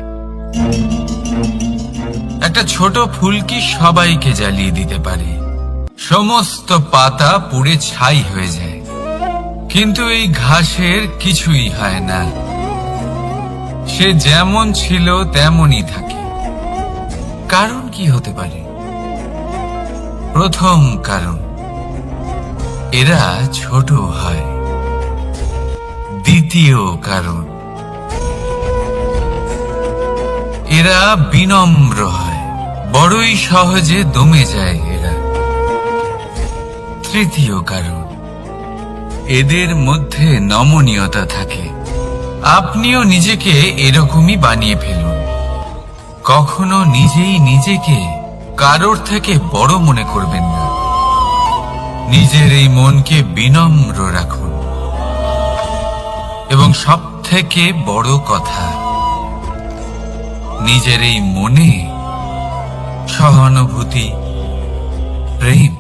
একটা ছোট ফুলকি সবাইকে জ্বালিয়ে দিতে পারে, সমস্ত পাতা পুড়ে ছাই হয়ে যায়, কিন্তু এই ঘাসের কিছুই হয় না। সে যেমন ছিল তেমনই থাকে। কারণ কি হতে পারে? প্রথম কারণ, এরা ছোট হয়। দ্বিতীয় কারণ, এরা বিনম্র হয়, বড়ই সহজে দমে যায় এরা। তৃতীয় কারণ, এদের মধ্যে নমনীয়তা থাকে। আপনিও নিজেকে এরকমই বানিয়ে ফেলুন। কখনো নিজেই নিজেকে কারোর থেকে বড় মনে করবেন না। নিজের এই মনকে বিনম্র রাখুন। এবং সব থেকে বড় কথা, নিজের এই মনে সহানুভূতি, প্রেম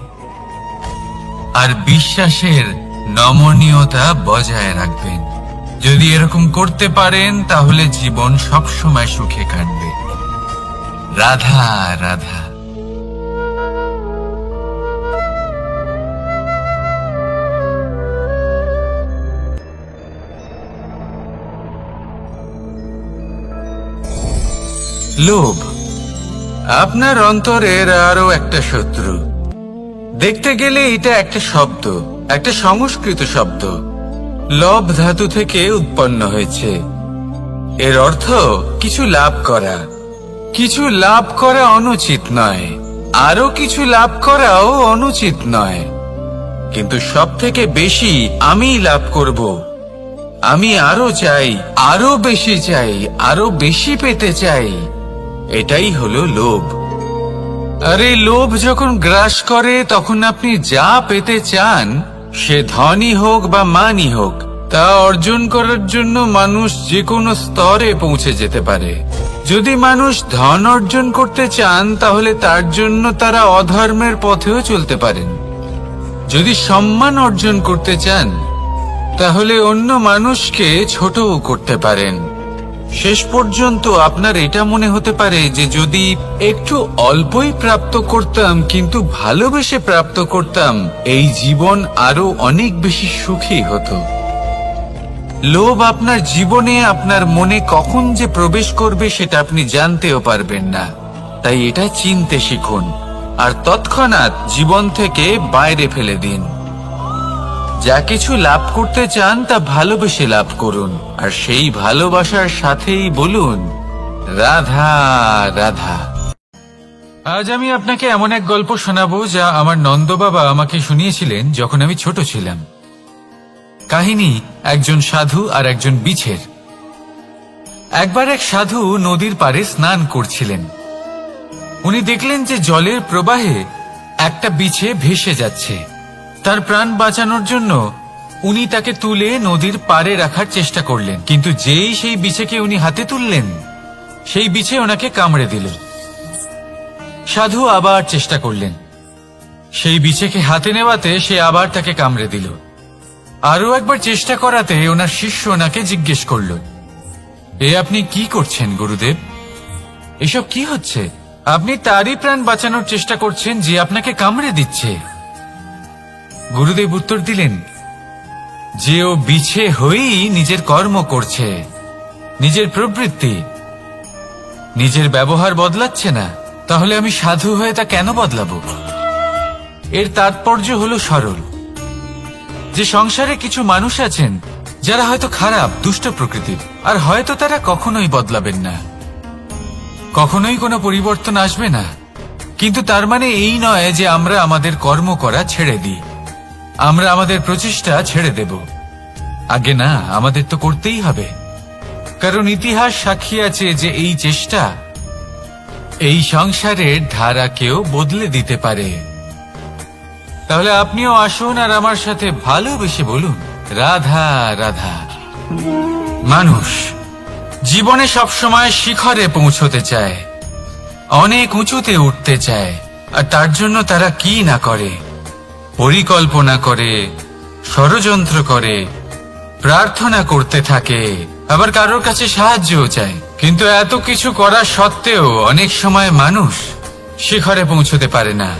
আর বিশ্বাসের নমনীয়তা বজায় রাখবেন। যদি এরকম করতে পারেন তাহলে জীবন সবসময় সুখে কাটবে। রাধা রাধা। লোভ আপনার অন্তরের আরো একটা শত্রু। দেখতে গেলে এটা একটা শব্দ, একটা সংস্কৃত শব্দ। লব ধাতু থেকে উৎপন্ন হয়েছে। এর অর্থ কিছু লাভ করা। কিছু লাভ করা অনুচিত নয়, আরো কিছু লাভ করাও অনুচিত নয়, কিন্তু সব থেকে বেশি আমি লাভ করব। আমি আরো চাই, আরো বেশি চাই, আরো বেশি পেতে চাই। এটাই হলো লোভ। আর এই লোভ যখন গ্রাস করে তখন আপনি যা পেতে চান, সে ধনই হোক বা মানই হোক, তা অর্জন করার জন্য মানুষ যে কোনো স্তরে পৌঁছে যেতে পারে। যদি মানুষ ধন অর্জন করতে চান তাহলে তার জন্য তারা অধর্মের পথেও চলতে পারেন। যদি সম্মান অর্জন করতে চান তাহলে অন্য মানুষকে ছোটও করতে পারেন। শেষ পর্যন্ত আপনার এটা মনে হতে পারে যে যদি একটু অল্পই প্রাপ্ত করতাম, কিন্তু ভালোবেসে প্রাপ্ত করতাম, এই জীবন আরো অনেক বেশি সুখী হতো। লোভ আপনার জীবনে, আপনার মনে কখন যে প্রবেশ করবে সেটা আপনি জানতেও পারবেন না। তাই এটা চিনতে শিখুন আর তৎক্ষণাৎ জীবন থেকে বাইরে ফেলে দিন। যা কিছু লাভ করতে চান তা ভালোবেসে লাভ করুন, আর সেই ভালোবাসার সাথেই বলুন রাধা রাধা। আজ আমি আপনাকে এমন এক গল্প শোনাবো যা আমার নন্দ বাবা আমাকে শুনিয়েছিলেন যখন আমি ছোট ছিলাম। কাহিনী একজন সাধু আর একজন বিছের। একবার এক সাধু নদীর পাড়ে স্নান করছিলেন। উনি দেখলেন যে জলের প্রবাহে একটা বিছে ভেসে যাচ্ছে। তার প্রাণ বাঁচানোর জন্য উনি তাকে তুলে নদীর পাড়ে রাখার চেষ্টা করলেন, কিন্তু যেই সেই বিছেকে উনি হাতে তুললেন, সেই বিছে ওনাকে কামড়ে দিল। সাধু আবার চেষ্টা করলেন, সেই বিছেকে হাতে নেওয়াতে সে আবার তাকে কামড়ে দিল। আরো একবার চেষ্টা করাতে ওনার শিষ্য ওনাকে জিজ্ঞেস করল, এ আপনি কি করছেন গুরুদেব? এসব কি হচ্ছে? আপনি তারই প্রাণ বাঁচানোর চেষ্টা করছেন যে আপনাকে কামড়ে দিচ্ছে। গুরুদেব উত্তর দিলেন যে ও বিছে হয়েই নিজের কর্ম করছে, নিজের প্রবৃত্তি, নিজের ব্যবহার বদলাচ্ছে না। তাহলে আমি সাধু হয়ে তা কেন বদলাবো? এর তাৎপর্য হলো সরল, যে সংসারে কিছু মানুষ আছেন যারা হয়তো খারাপ, দুষ্ট প্রকৃতির, আর হয়তো তারা কখনোই বদলাবেন না, কখনোই কোনো পরিবর্তন আসবে না। কিন্তু তার মানে এই নয় যে আমরা আমাদের কর্ম করা ছেড়ে দিই, আমরা আমাদের প্রচেষ্টা ছেড়ে দেব। আগে না, আমাদের তো করতেই হবে, কারণ ইতিহাস সাক্ষী আছে যে এই চেষ্টা এই সংসারের ধারাকেও বদলে দিতে পারে। তাহলে আপনিও আসুন আর আমার সাথে ভালোবেসে বলুন রাধা রাধা। মানুষ জীবনে সবসময় শিখরে পৌঁছতে চায়, অনেক উঁচুতে উঠতে চায়, আর তার জন্য তারা কি না করে, পরিকল্পনা করে, ষড়যন্ত্র করে, প্রার্থনা করতে থাকে, আবার কারোর কাছে সাহায্যও চায়। কিন্তু এত কিছু করা সত্ত্বেও অনেক সময় মানুষ শিখরে পৌঁছতে পারে না।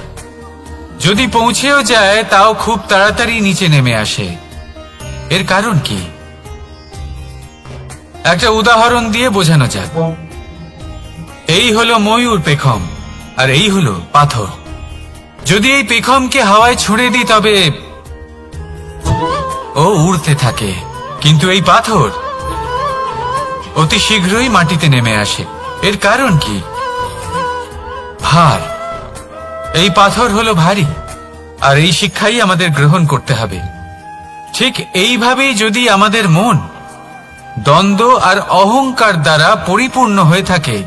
যদি পৌঁছেও যায় তাও খুব তাড়াতাড়ি নিচে নেমে আসে। এর কারণ কি? একটা উদাহরণ দিয়ে বোঝানো যাক। এই হলো ময়ূর পেখম, আর এই হলো পাথর। যদি এই পেখমকে হাওয়ায় ছুঁড়ে দিই তবে ও উড়তে থাকে, কিন্তু এই পাথর অতি শীঘ্রই মাটিতে নেমে আসে। এর কারণ কি? ভার। এই পাথর হলো ভারী, আর এই শিক্ষাই আমাদের গ্রহণ করতে হবে। ঠিক এইভাবেই যদি আমাদের মন দ্বন্দ্ব আর অহংকার দ্বারা পরিপূর্ণ হয়ে থাকে,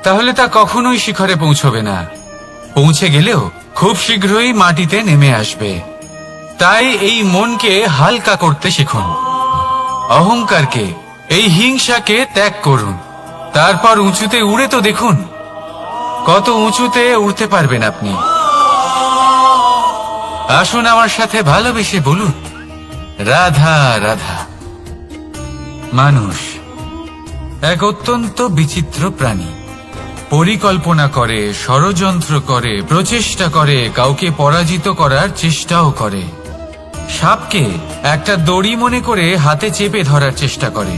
তাহলে তা কখনোই শিখরে পৌঁছবে না। পৌঁছে গেলেও খুব শীঘ্রই মাটিতে নেমে আসবে। তাই এই মনকে হালকা করতে শিখুন, অহংকারকে, এই হিংসাকে ত্যাগ করুন। তারপর উঁচুতে উড়ে তো দেখুন কত উঁচুতে উড়তে পারবেন আপনি। আসুন আমার সাথে ভালোবেসে বলুন রাধা রাধা। মানুষ এক অত্যন্ত বিচিত্র প্রাণী। পরিকল্পনা করে, ষড়যন্ত্র করে, প্রচেষ্টা করে, কাউকে পরাজিত করার চেষ্টাও করে। সাপকে একটা দড়ি মনে করে হাতে চেপে ধরার চেষ্টা করে,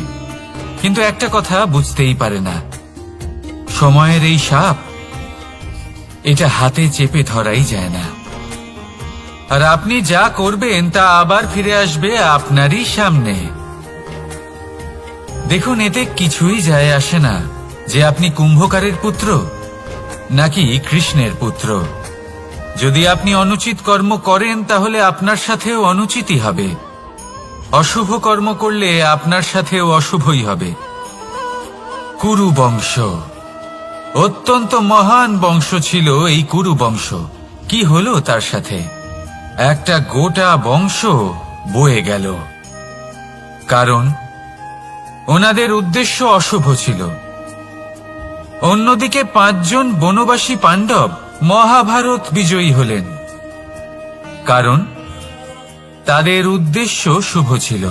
কিন্তু একটা কথা বুঝতেই পারে না, সময়ের এই সাপ, এটা হাতে চেপে ধরাই যায় না। আর আপনি যা করবেন তা আবার ফিরে আসবে আপনারই সামনে। দেখুন, এতে কিছুই যায় আসে না যে আপনি কুম্ভকারের পুত্র নাকি কৃষ্ণের পুত্র। যদি আপনি অনুচিত কর্ম করেন তাহলে আপনার সাথেও অনুচিতই হবে। অশুভ কর্ম করলে আপনার সাথেও অশুভই হবে। কুরু বংশ অত্যন্ত মহান বংশ ছিল। এই কুরু বংশ কি হলো তার সাথে? একটা গোটা বংশ বয়ে গেল, কারণ ওনাদের উদ্দেশ্য অশুভ ছিল। অন্যদিকে 5 জন বনবাসী পাণ্ডব মহাভারত বিজয়ী হলেন, কারণ তাদের উদ্দেশ্য শুভ ছিল।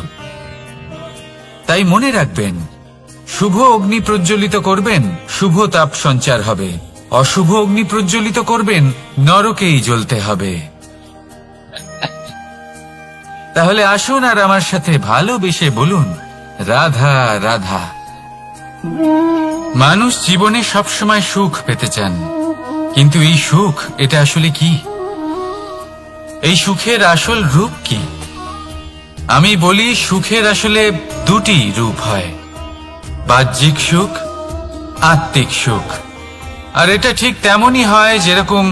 তাই মনে রাখবেন, শুভ অগ্নি প্রজ্বলিত করবেন, শুভ তাপ সঞ্চার হবে। অশুভ অগ্নি প্রজ্বলিত করবেন, নরকেই জ্বলতে হবে। তাহলে আসুন আর আমার সাথে ভালোবেসে বলুন, রাধা রাধা। মানুষ জীবনে সবসময় সুখ পেতে চান, কিন্তু এই সুখ এটা আসলে কি? এই সুখের আসল রূপ কি? আমি বলি, সুখের আসলে দুটি রূপ হয়, বাহ্যিক সুখ, আত্মিক সুখ। আর এটা ঠিক তেমনই হয় যেরকম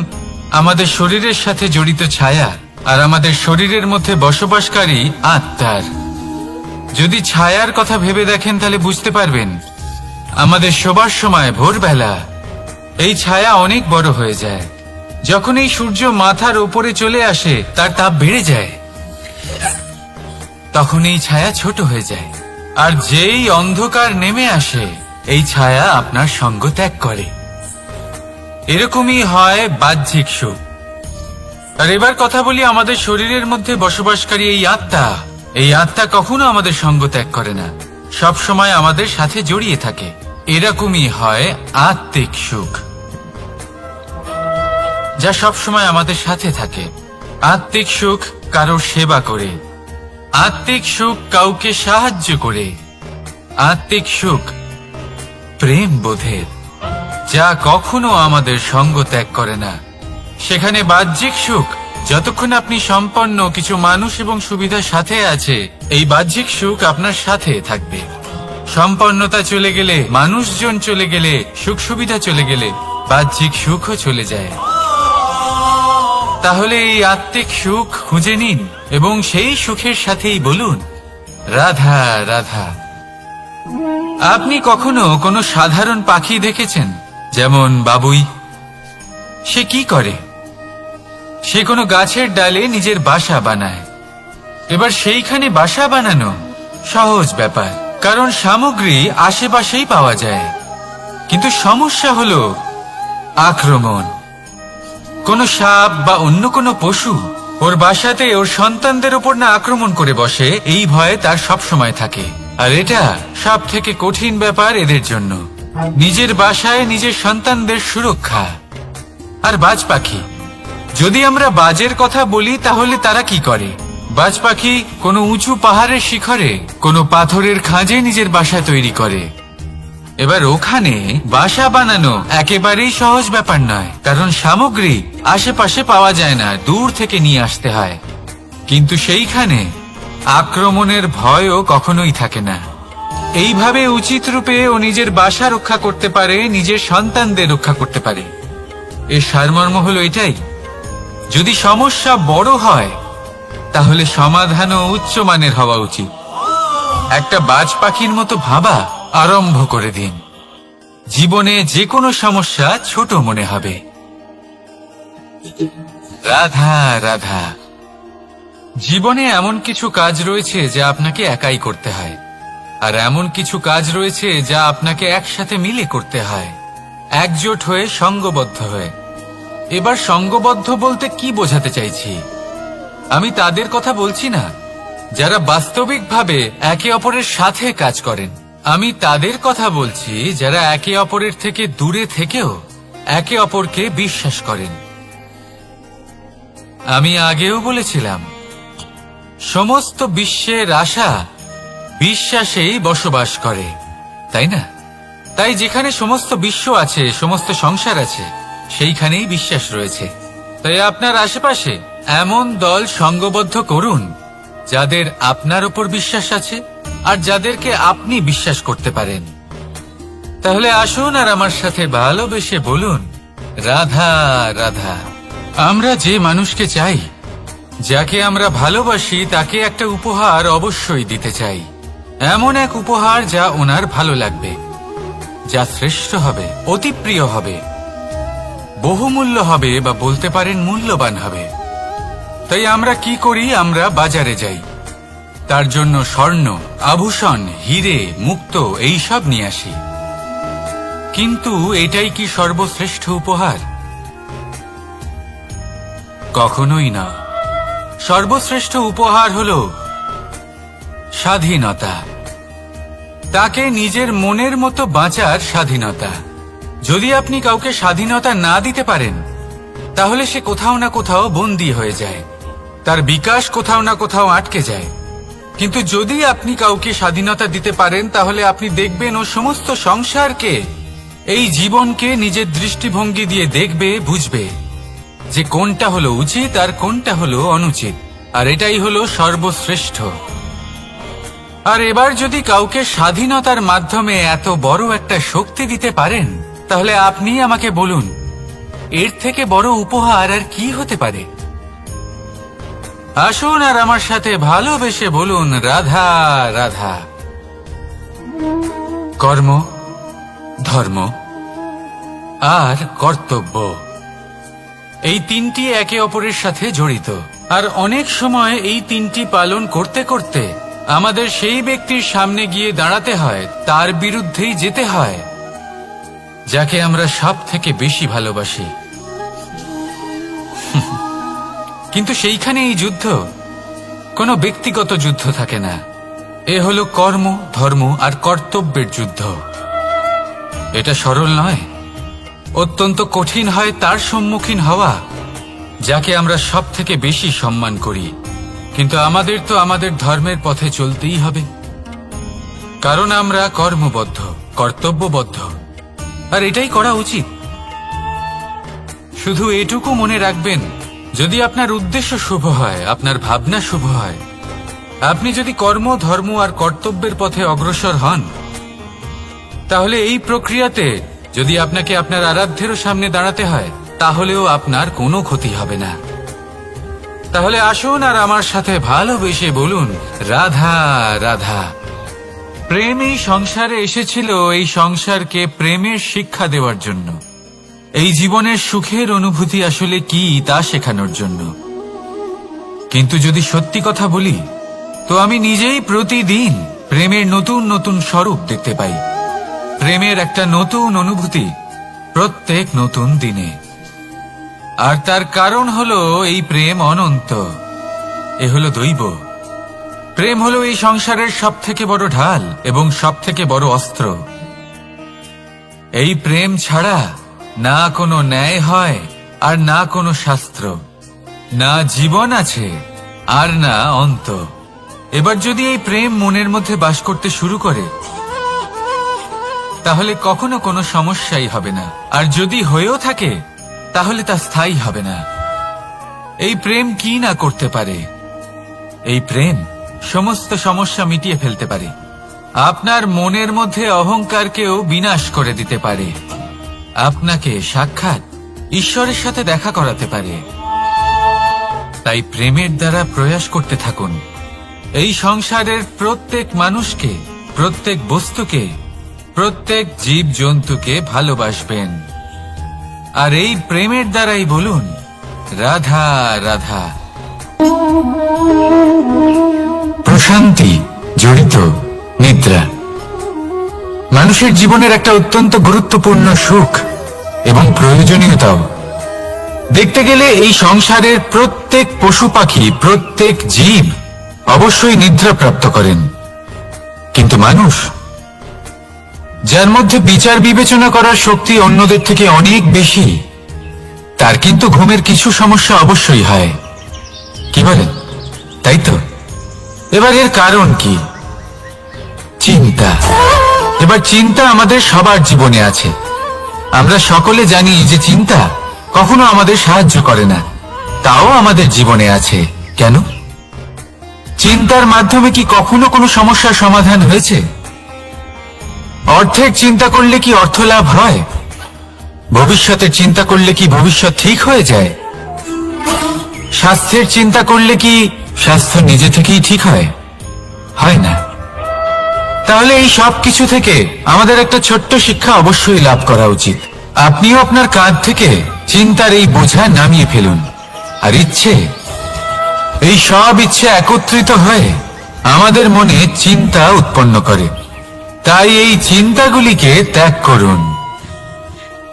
আমাদের শরীরের সাথে জড়িত ছায়া আর আমাদের শরীরের মধ্যে বসবাসকারী আত্মার। যদি ছায়ার কথা ভেবে দেখেন তাহলে বুঝতে পারবেন, আমাদের শোবার সময় ভোরবেলা এই ছায়া অনেক বড় হয়ে যায়। যখন এই সূর্য মাথার উপরে চলে আসে, তার তাপ বেড়ে যায়, তখন এই ছায়া ছোট হয়ে যায়। আর যেই অন্ধকার নেমে আসে, এই ছায়া আপনার সঙ্গ ত্যাগ করে। এরকমই হয় বাহ্যিক সুখ। আর এবার কথা বলি আমাদের শরীরের মধ্যে বসবাসকারী এই আত্মা। এই আত্মা কখনো আমাদের সঙ্গ ত্যাগ করে না, সব সময় আমাদের সাথে জড়িয়ে থাকে। এরকমই হয় আত্মিক সুখ, যা সব সময় আমাদের সাথে থাকে। আত্মিক সুখ কারোর সেবা করে, আত্মিক সুখ কাউকে সাহায্য করে, আত্মিক সুখ প্রেম বোধের, যা কখনো আমাদের সঙ্গ ত্যাগ করে না। সেখানে বাহ্যিক সুখ, যতক্ষণ আপনি সম্পন্ন কিছু মানুষ এবং সুবিধার সাথে আছে, এই বাহ্যিক সুখ আপনার সাথে থাকবে। সম্পন্নতা চলে গেলে, মানুষজন চলে গেলে, সুখ সুবিধা চলে গেলে, বাহ্যিক সুখও চলে যায়। তাহলে এই আত্মিক সুখ খুঁজে নিন এবং সেই সুখের সাথেই বলুন, রাধা রাধা। আপনি কখনো কোনো সাধারণ পাখি দেখেছেন, যেমন বাবুই? সে কি করে? সে কোনো গাছের ডালে নিজের বাসা বানায়। এবার সেইখানে বাসা বানানো সহজ ব্যাপার, কারণ সামগ্রী আশেপাশেই পাওয়া যায়। কিন্তু সমস্যা হলো আক্রমণ। কোনো সাপ বা অন্য কোনো পশু ওর বাসাতে ওর সন্তানদের উপর না আক্রমণ করে বসে, এই ভয়ে তার সব সময় থাকে। আর এটা সব থেকে কঠিন ব্যাপার এদের জন্য, নিজের বাসায় নিজের সন্তানদের সুরক্ষা। আর বাজ পাখি, যদি আমরা বাজের কথা বলি তাহলে তারা কি করে? বাজ পাখি কোনো উঁচু পাহাড়ের শিখরে, কোনো পাথরের খাঁজে নিজের বাসা তৈরি করে। এবার ওখানে বাসা বানানো একেবারেই সহজ ব্যাপার নয়, কারণ সামগ্রী আশেপাশে পাওয়া যায় না, দূর থেকে নিয়ে আসতে হয়। কিন্তু সেইখানে আক্রমণের ভয়ও কখনোই থাকে না। এইভাবে উচিত রূপে ও নিজের বাসা রক্ষা করতে পারে, নিজের সন্তানদের রক্ষা করতে পারে। এর সারমর্ম হলো এটাই, যদি সমস্যা বড় হয় তাহলে সমাধানও উচ্চমানের হওয়া উচিত। একটা বাজ পাখির মতো ভাবা আরম্ভ করে দিন, জীবনে যে কোনো সমস্যা ছোট মনে হবে। রাধা রাধা। জীবনে এমন কিছু কাজ রয়েছে যা আপনাকে একাই করতে হয়, আর এমন কিছু কাজ রয়েছে যা আপনাকে একসাথে মিলে করতে হয়, একজোট হয়ে, সঙ্গবদ্ধ হয়ে। এবার সঙ্গবদ্ধ বলতে কি বোঝাতে চাইছি? আমি তাদের কথা বলছি না যারা বাস্তবিকভাবে একে অপরের সাথে কাজ করেন। আমি তাদের কথা বলছি যারা একে অপরের থেকে দূরে থেকেও একে অপরকে বিশ্বাস করেন। আমি আগেও বলেছিলাম, সমস্ত বিশ্বের আশা বিশ্বাসেই বসবাস করে, তাই না? তাই যেখানে সমস্ত বিশ্ব আছে, সমস্ত সংসার আছে, সেইখানেই বিশ্বাস রয়েছে। তাই আপনার আশেপাশে এমন দল সঙ্গবদ্ধ করুন যাদের আপনার উপর বিশ্বাস আছে আর যাদেরকে আপনি বিশ্বাস করতে পারেন। তাহলে আসুন আর আমার সাথে ভালোবেসে বলুন, রাধা রাধা। আমরা যে মানুষকে চাই, যাকে আমরা ভালোবাসি, তাকে একটা উপহার অবশ্যই দিতে চাই। এমন এক উপহার যা ওনার ভালো লাগবে, যা শ্রেষ্ঠ হবে, অতি প্রিয় হবে, বহুমূল্য হবে, বা বলতে পারেন মূল্যবান হবে। তাই আমরা কি করি? আমরা বাজারে যাই, তার জন্য স্বর্ণ, আভূষণ, হিরে, মুক্ত এইসব নিয়ে আসি। কিন্তু এটাই কি সর্বশ্রেষ্ঠ উপহার? কখনোই না। সর্বশ্রেষ্ঠ উপহার হলো স্বাধীনতা, তাকে নিজের মনের মতো বাঁচার স্বাধীনতা। যদি আপনি কাউকে স্বাধীনতা না দিতে পারেন, তাহলে সে কোথাও না কোথাও বন্দী হয়ে যায়, তার বিকাশ কোথাও না কোথাও আটকে যায়। কিন্তু যদি আপনি কাউকে স্বাধীনতা দিতে পারেন, তাহলে আপনি দেখবেন ও সমস্ত সংসারকে, এই জীবনকে নিজের দৃষ্টিভঙ্গি দিয়ে দেখবে, বুঝবে যে কোনটা হলো উচিত আর কোনটা হলো অনুচিত, আর এটাই হলো সর্বশ্রেষ্ঠ। আর এবার যদি কাউকে স্বাধীনতার মাধ্যমে এত বড় একটা শক্তি দিতে পারেন, তাহলে আপনি আমাকে বলুন, এর থেকে বড় উপহার আর কি হতে পারে? আসুন আর আমার সাথে ভালোবেসে বলুন, রাধা রাধা। কর্ম, ধর্ম আর কর্তব্য, এই তিনটি একে অপরের সাথে জড়িত। আর অনেক সময় এই তিনটি পালন করতে করতে আমাদের সেই ব্যক্তির সামনে গিয়ে দাঁড়াতে হয়, তার বিরুদ্ধেই যেতে হয়, যাকে আমরা সব থেকে বেশি ভালোবাসি। কিন্তু সেইখানে এই যুদ্ধ কোনো ব্যক্তিগত যুদ্ধ থাকে না, এ হলো কর্ম, ধর্ম আর কর্তব্যের যুদ্ধ। এটা সরল নয়, অত্যন্ত কঠিন হয় তার সম্মুখীন হওয়া যাকে আমরা সব থেকে বেশি সম্মান করি। কিন্তু আমাদের তো আমাদের ধর্মের পথে চলতেই হবে, কারণ আমরা কর্মবদ্ধ, কর্তব্যবদ্ধ, আর এটাই করা উচিত। শুধু এটুকু মনে রাখবেন, যদি আপনার উদ্দেশ্য শুভ হয়, আপনার ভাবনা শুভ হয়, আপনি যদি কর্ম, ধর্ম আর কর্তব্যের পথে অগ্রসর হন, তাহলে এই প্রক্রিয়াতে যদি আপনাকে আপনার আরাধ্যেরও সামনে দাঁড়াতে হয়, তাহলেও আপনার কোনো ক্ষতি হবে না। তাহলে আসুন আর আমার সাথে ভালোবেসে বলুন, রাধা রাধা। প্রেম এই সংসারে এসেছিল এই সংসারকে প্রেমের শিক্ষা দেওয়ার জন্য, এই জীবনের সুখের অনুভূতি আসলে কি তা শেখানোর জন্য। কিন্তু যদি সত্যি কথা বলি, তো আমি নিজেই প্রতিদিন প্রেমের নতুন নতুন স্বরূপ দেখতে পাই, প্রেমের একটা নতুন অনুভূতি প্রত্যেক নতুন দিনে। আর তার কারণ হলো এই প্রেম অনন্ত, এ হলো দৈব। প্রেম হলো এই সংসারের সব থেকে বড় ঢাল এবং সব থেকে বড় অস্ত্র। এই প্রেম ছাড়া না কোনো ন্যায় হয় আর না কোনো শাস্ত্র, না জীবন আছে আর না অন্ত। এবার যদি এই প্রেম মনের মধ্যে বাস করতে শুরু করে, তাহলে কখনো কোনো সমস্যাই হবে না, আর যদি হয়েও থাকে তাহলে তা স্থায়ী হবে না। এই প্রেম কি না করতে পারে? এই প্রেম সমস্ত সমস্যা মিটিয়ে ফেলতে পারে, আপনার মনের মধ্যে অহংকারকেও বিনাশ করে দিতে পারে, আপনাকে সাক্ষাৎ ঈশ্বরের সাথে দেখা করাতে পারে। তাই প্রেমের দ্বারা প্রয়াস করতে থাকুন, এই সংসারের প্রত্যেক মানুষকে, প্রত্যেক বস্তুকে, প্রত্যেক জীব জন্তুকে ভালোবাসবেন। আর এই প্রেমের দ্বারাই বলুন, রাধা রাধা। প্রশান্তি জড়িত নিদ্রা মানুষের জীবনের একটা অত্যন্ত গুরুত্বপূর্ণ সুখ এবং প্রয়োজনীয়তাও। দেখতে গেলে এই সংসারের প্রত্যেক পশু পাখি, প্রত্যেক জীব অবশ্যই নিদ্রা প্রাপ্ত করেন, কিন্তু মানুষ, যার মধ্যে বিচার বিবেচনা করার শক্তি অন্যদের থেকে অনেক বেশি, তার কিন্তু ঘুমের কিছু সমস্যা অবশ্যই হয়। কি বলেন? তাই তো। এবার এর কারণ কি? চিন্তা। এবার চিন্তা আমাদের সবার জীবনে আছে। আমরা সকলে জানি যে চিন্তা কখনো আমাদের সাহায্য করে না, তাও আমাদের জীবনে আছে। কেন? চিন্তার মাধ্যমে কি কখনো কোনো সমস্যার সমাধান হয়েছে? অর্থের চিন্তা করলে কি অর্থ লাভ হয়? ভবিষ্যতের চিন্তা করলে কি ভবিষ্যৎ ঠিক হয়ে যায়? স্বাস্থ্যের চিন্তা করলে কি স্বাস্থ্য নিজে থেকেই ঠিক হয়? হয় না। তাহলে এই সব কিছু থেকে আমাদের একটা ছোট্ট শিক্ষা অবশ্যই লাভ করা উচিত। আপনিও আপনার কাঁধ থেকে চিন্তার এই বোঝা নামিয়ে ফেলুন, আর ইচ্ছে, এই সব ইচ্ছে একত্রিত হয়ে আমাদের মনে চিন্তা উৎপন্ন করে। তাই এই চিন্তাগুলিকে ত্যাগ করুন,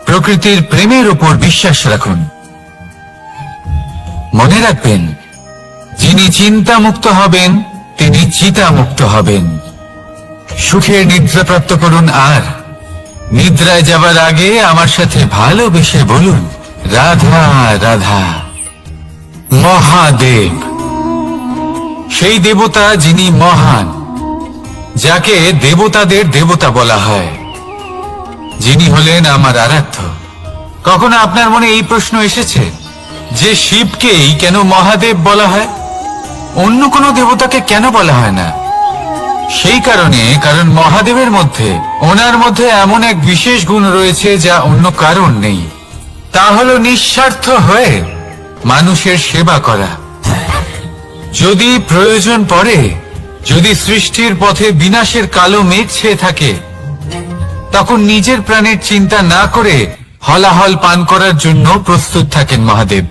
প্রকৃতির প্রেমের উপর বিশ্বাস রাখুন। মনে রাখবেন, যিনি চিন্তামুক্ত হবেন তিনি চিতামুক্ত হবেন। সুখের নিদ্রা প্রাপ্ত করুন, আর নিদ্রায় যাবার আগে আমার সাথে ভালোবেসে বলুন, রাধা রাধা। মহাদেব সেই দেবতা যিনি মহান, যাকে দেবতাদের দেবতা বলা হয়, যিনি হলেন আমার আরাধ্য। কখনো আপনার মনে এই প্রশ্ন এসেছে যে শিবকেই কেন মহাদেব বলা হয়, অন্য কোনো দেবতাকে কেন বলা হয় না? সেই কারণ মহাদেবের মধ্যে, ওনার মধ্যে এমন এক বিশেষ গুণ রয়েছে যা অন্য কারণ নেই। তা হলো নিঃস্বার্থ হয়ে মানুষের সেবা করা। যদি প্রয়োজন পড়ে, যদি সৃষ্টির পথে বিনাশের কালো মেঘ ছেয়ে থাকে, তখন নিজের প্রাণের চিন্তা না করে হলাহল পান করার জন্য প্রস্তুত থাকেন মহাদেব।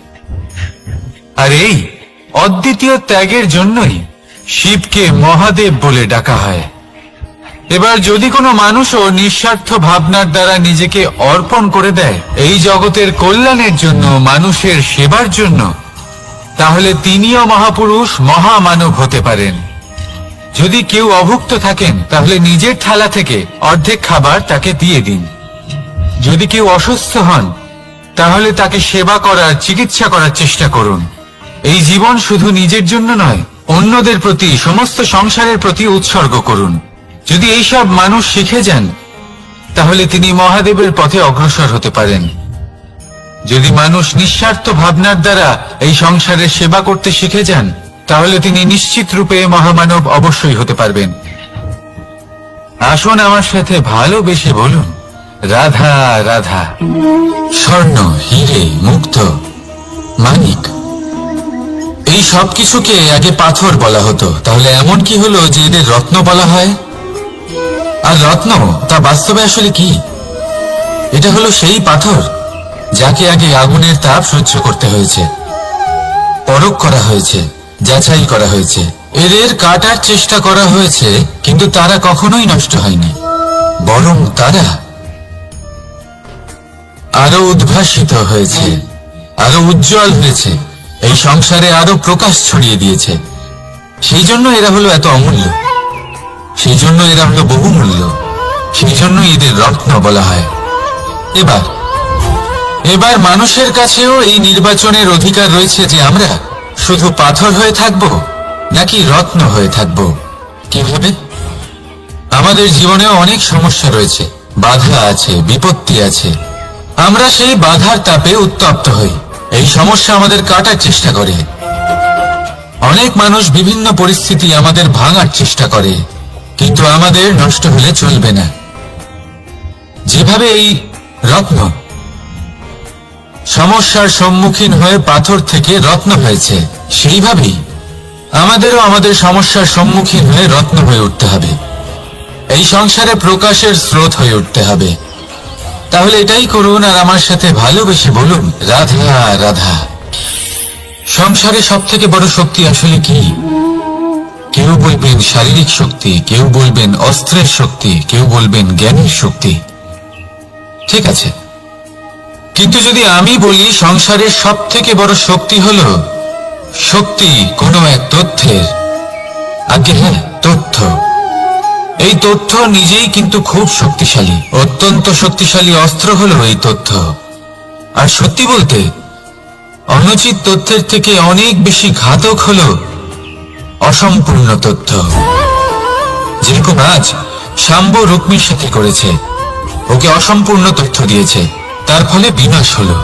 আর এই অদ্বিতীয় ত্যাগের জন্যই শিবকে মহাদেব বলে ডাকা হয়। এবার যদি কোনো মানুষও নিঃস্বার্থ ভাবনার দ্বারা নিজেকে অর্পণ করে দেয় এই জগতের কল্যাণের জন্য, মানুষের সেবার জন্য, তাহলে তিনিও মহাপুরুষ, মহামানব হতে পারেন। যদি কেউ অভুক্ত থাকেন, তাহলে নিজের থালা থেকে অর্ধেক খাবার তাকে দিয়ে দিন। যদি কেউ অসুস্থ হন, তাহলে তাকে সেবা করার, চিকিৎসা করার চেষ্টা করুন। এই জীবন শুধু নিজের জন্য নয়, অন্যদের প্রতি, সমস্ত সংসারের প্রতি উৎসর্গ করুন। যদি এইসব মানুষ শিখে যান, তাহলে তিনি মহাদেবের পথে অগ্রসর হতে পারেন। যদি মানুষ নিঃস্বার্থ ভাবনার দ্বারা এই সংসারের সেবা করতে শিখে যান, তাহলে তিনি নিশ্চিত রূপে মহামানব অবশ্যই হতে পারবেন। আসুন আমার সাথে ভালোবেসে বলুন, রাধা রাধা। স্বর্ণ, হিরে, মুক্ত, মানিক, এই সব কিছুকে আগে পাথর বলা হতো। তাহলে এমন কি হলো যে এদের রত্ন বলা হয়? আর রত্ন তা বাস্তবে আসলে কি? এটা হলো সেই পাথর যাকে আগে আগুনের তাপ সহ্য করতে হয়েছে, পরখ করা হয়েছে, যাচাই করা হয়েছে, এদের কাটার চেষ্টা করা হয়েছে, কিন্তু তারা কখনোই নষ্ট হয়নি, বরং তারা আরো উদ্ভাসিত হয়েছে, আরো উজ্জ্বল হয়েছে, এই সংসারে আরো প্রকাশ ছড়িয়ে দিয়েছে। সেই জন্য এরা হলো এত অমূল্য, সেই জন্য এরা হলো বহুমূল্য, সেই জন্য এদের রত্ন বলা হয়। এবার মানুষের কাছেও এই নির্বাচনের অধিকার রয়েছে যে আমরা শুধু পাথর হয়ে থাকব নাকি রত্ন হয়ে থাকব। কিভাবে? আমাদের জীবনেও অনেক সমস্যা রয়েছে, বাধা আছে, বিপত্তি আছে। আমরা সেই বাধার তাপে উত্তপ্ত হই, এই সমস্যা আমাদের কাটার চেষ্টা করে। অনেক মানুষ বিভিন্ন পরিস্থিতি আমাদের ভাঙার চেষ্টা করে, কিন্তু আমাদের নষ্ট হলে চলবে না। যেভাবে এই রত্ন সমস্যার সম্মুখীন হয়ে পাথর থেকে রত্ন হয়েছে, সেইভাবেই আমাদেরও আমাদের সমস্যার সম্মুখীন হয়ে রত্ন হয়ে উঠতে হবে, এই সংসারে প্রকাশের স্রোত হয়ে উঠতে হবে। তাহলে এটাই করুন আর আমার সাথে ভালোবেসে বলুন, রাধা রাধা। সংসারে সব থেকে বড় শক্তি আসলে কি? কেউ বলবেন শারীরিক শক্তি, কেউ বলবেন অস্ত্রের শক্তি, কেউ বলবেন জ্ঞানের শক্তি। ঠিক আছে, কিন্তু যদি আমি বলি সংসারের সব থেকে বড় শক্তি হলো শক্তি কোনো এক তথ্যের, আগে হ্যাঁ, তথ্য। এই তথ্য নিজেই কিন্তু খুব শক্তিশালী, অত্যন্ত শক্তিশালী অস্ত্র হলো এই তথ্য। আর সত্যি বলতে অনুচিত তথ্যের থেকে অনেক বেশি ঘাতক হলো অসম্পূর্ণ তথ্য। যেরকম আজ শাম্ব রুক্মির সাথে করেছে, ওকে অসম্পূর্ণ তথ্য দিয়েছে, তার ফলে বিনাশ হলো।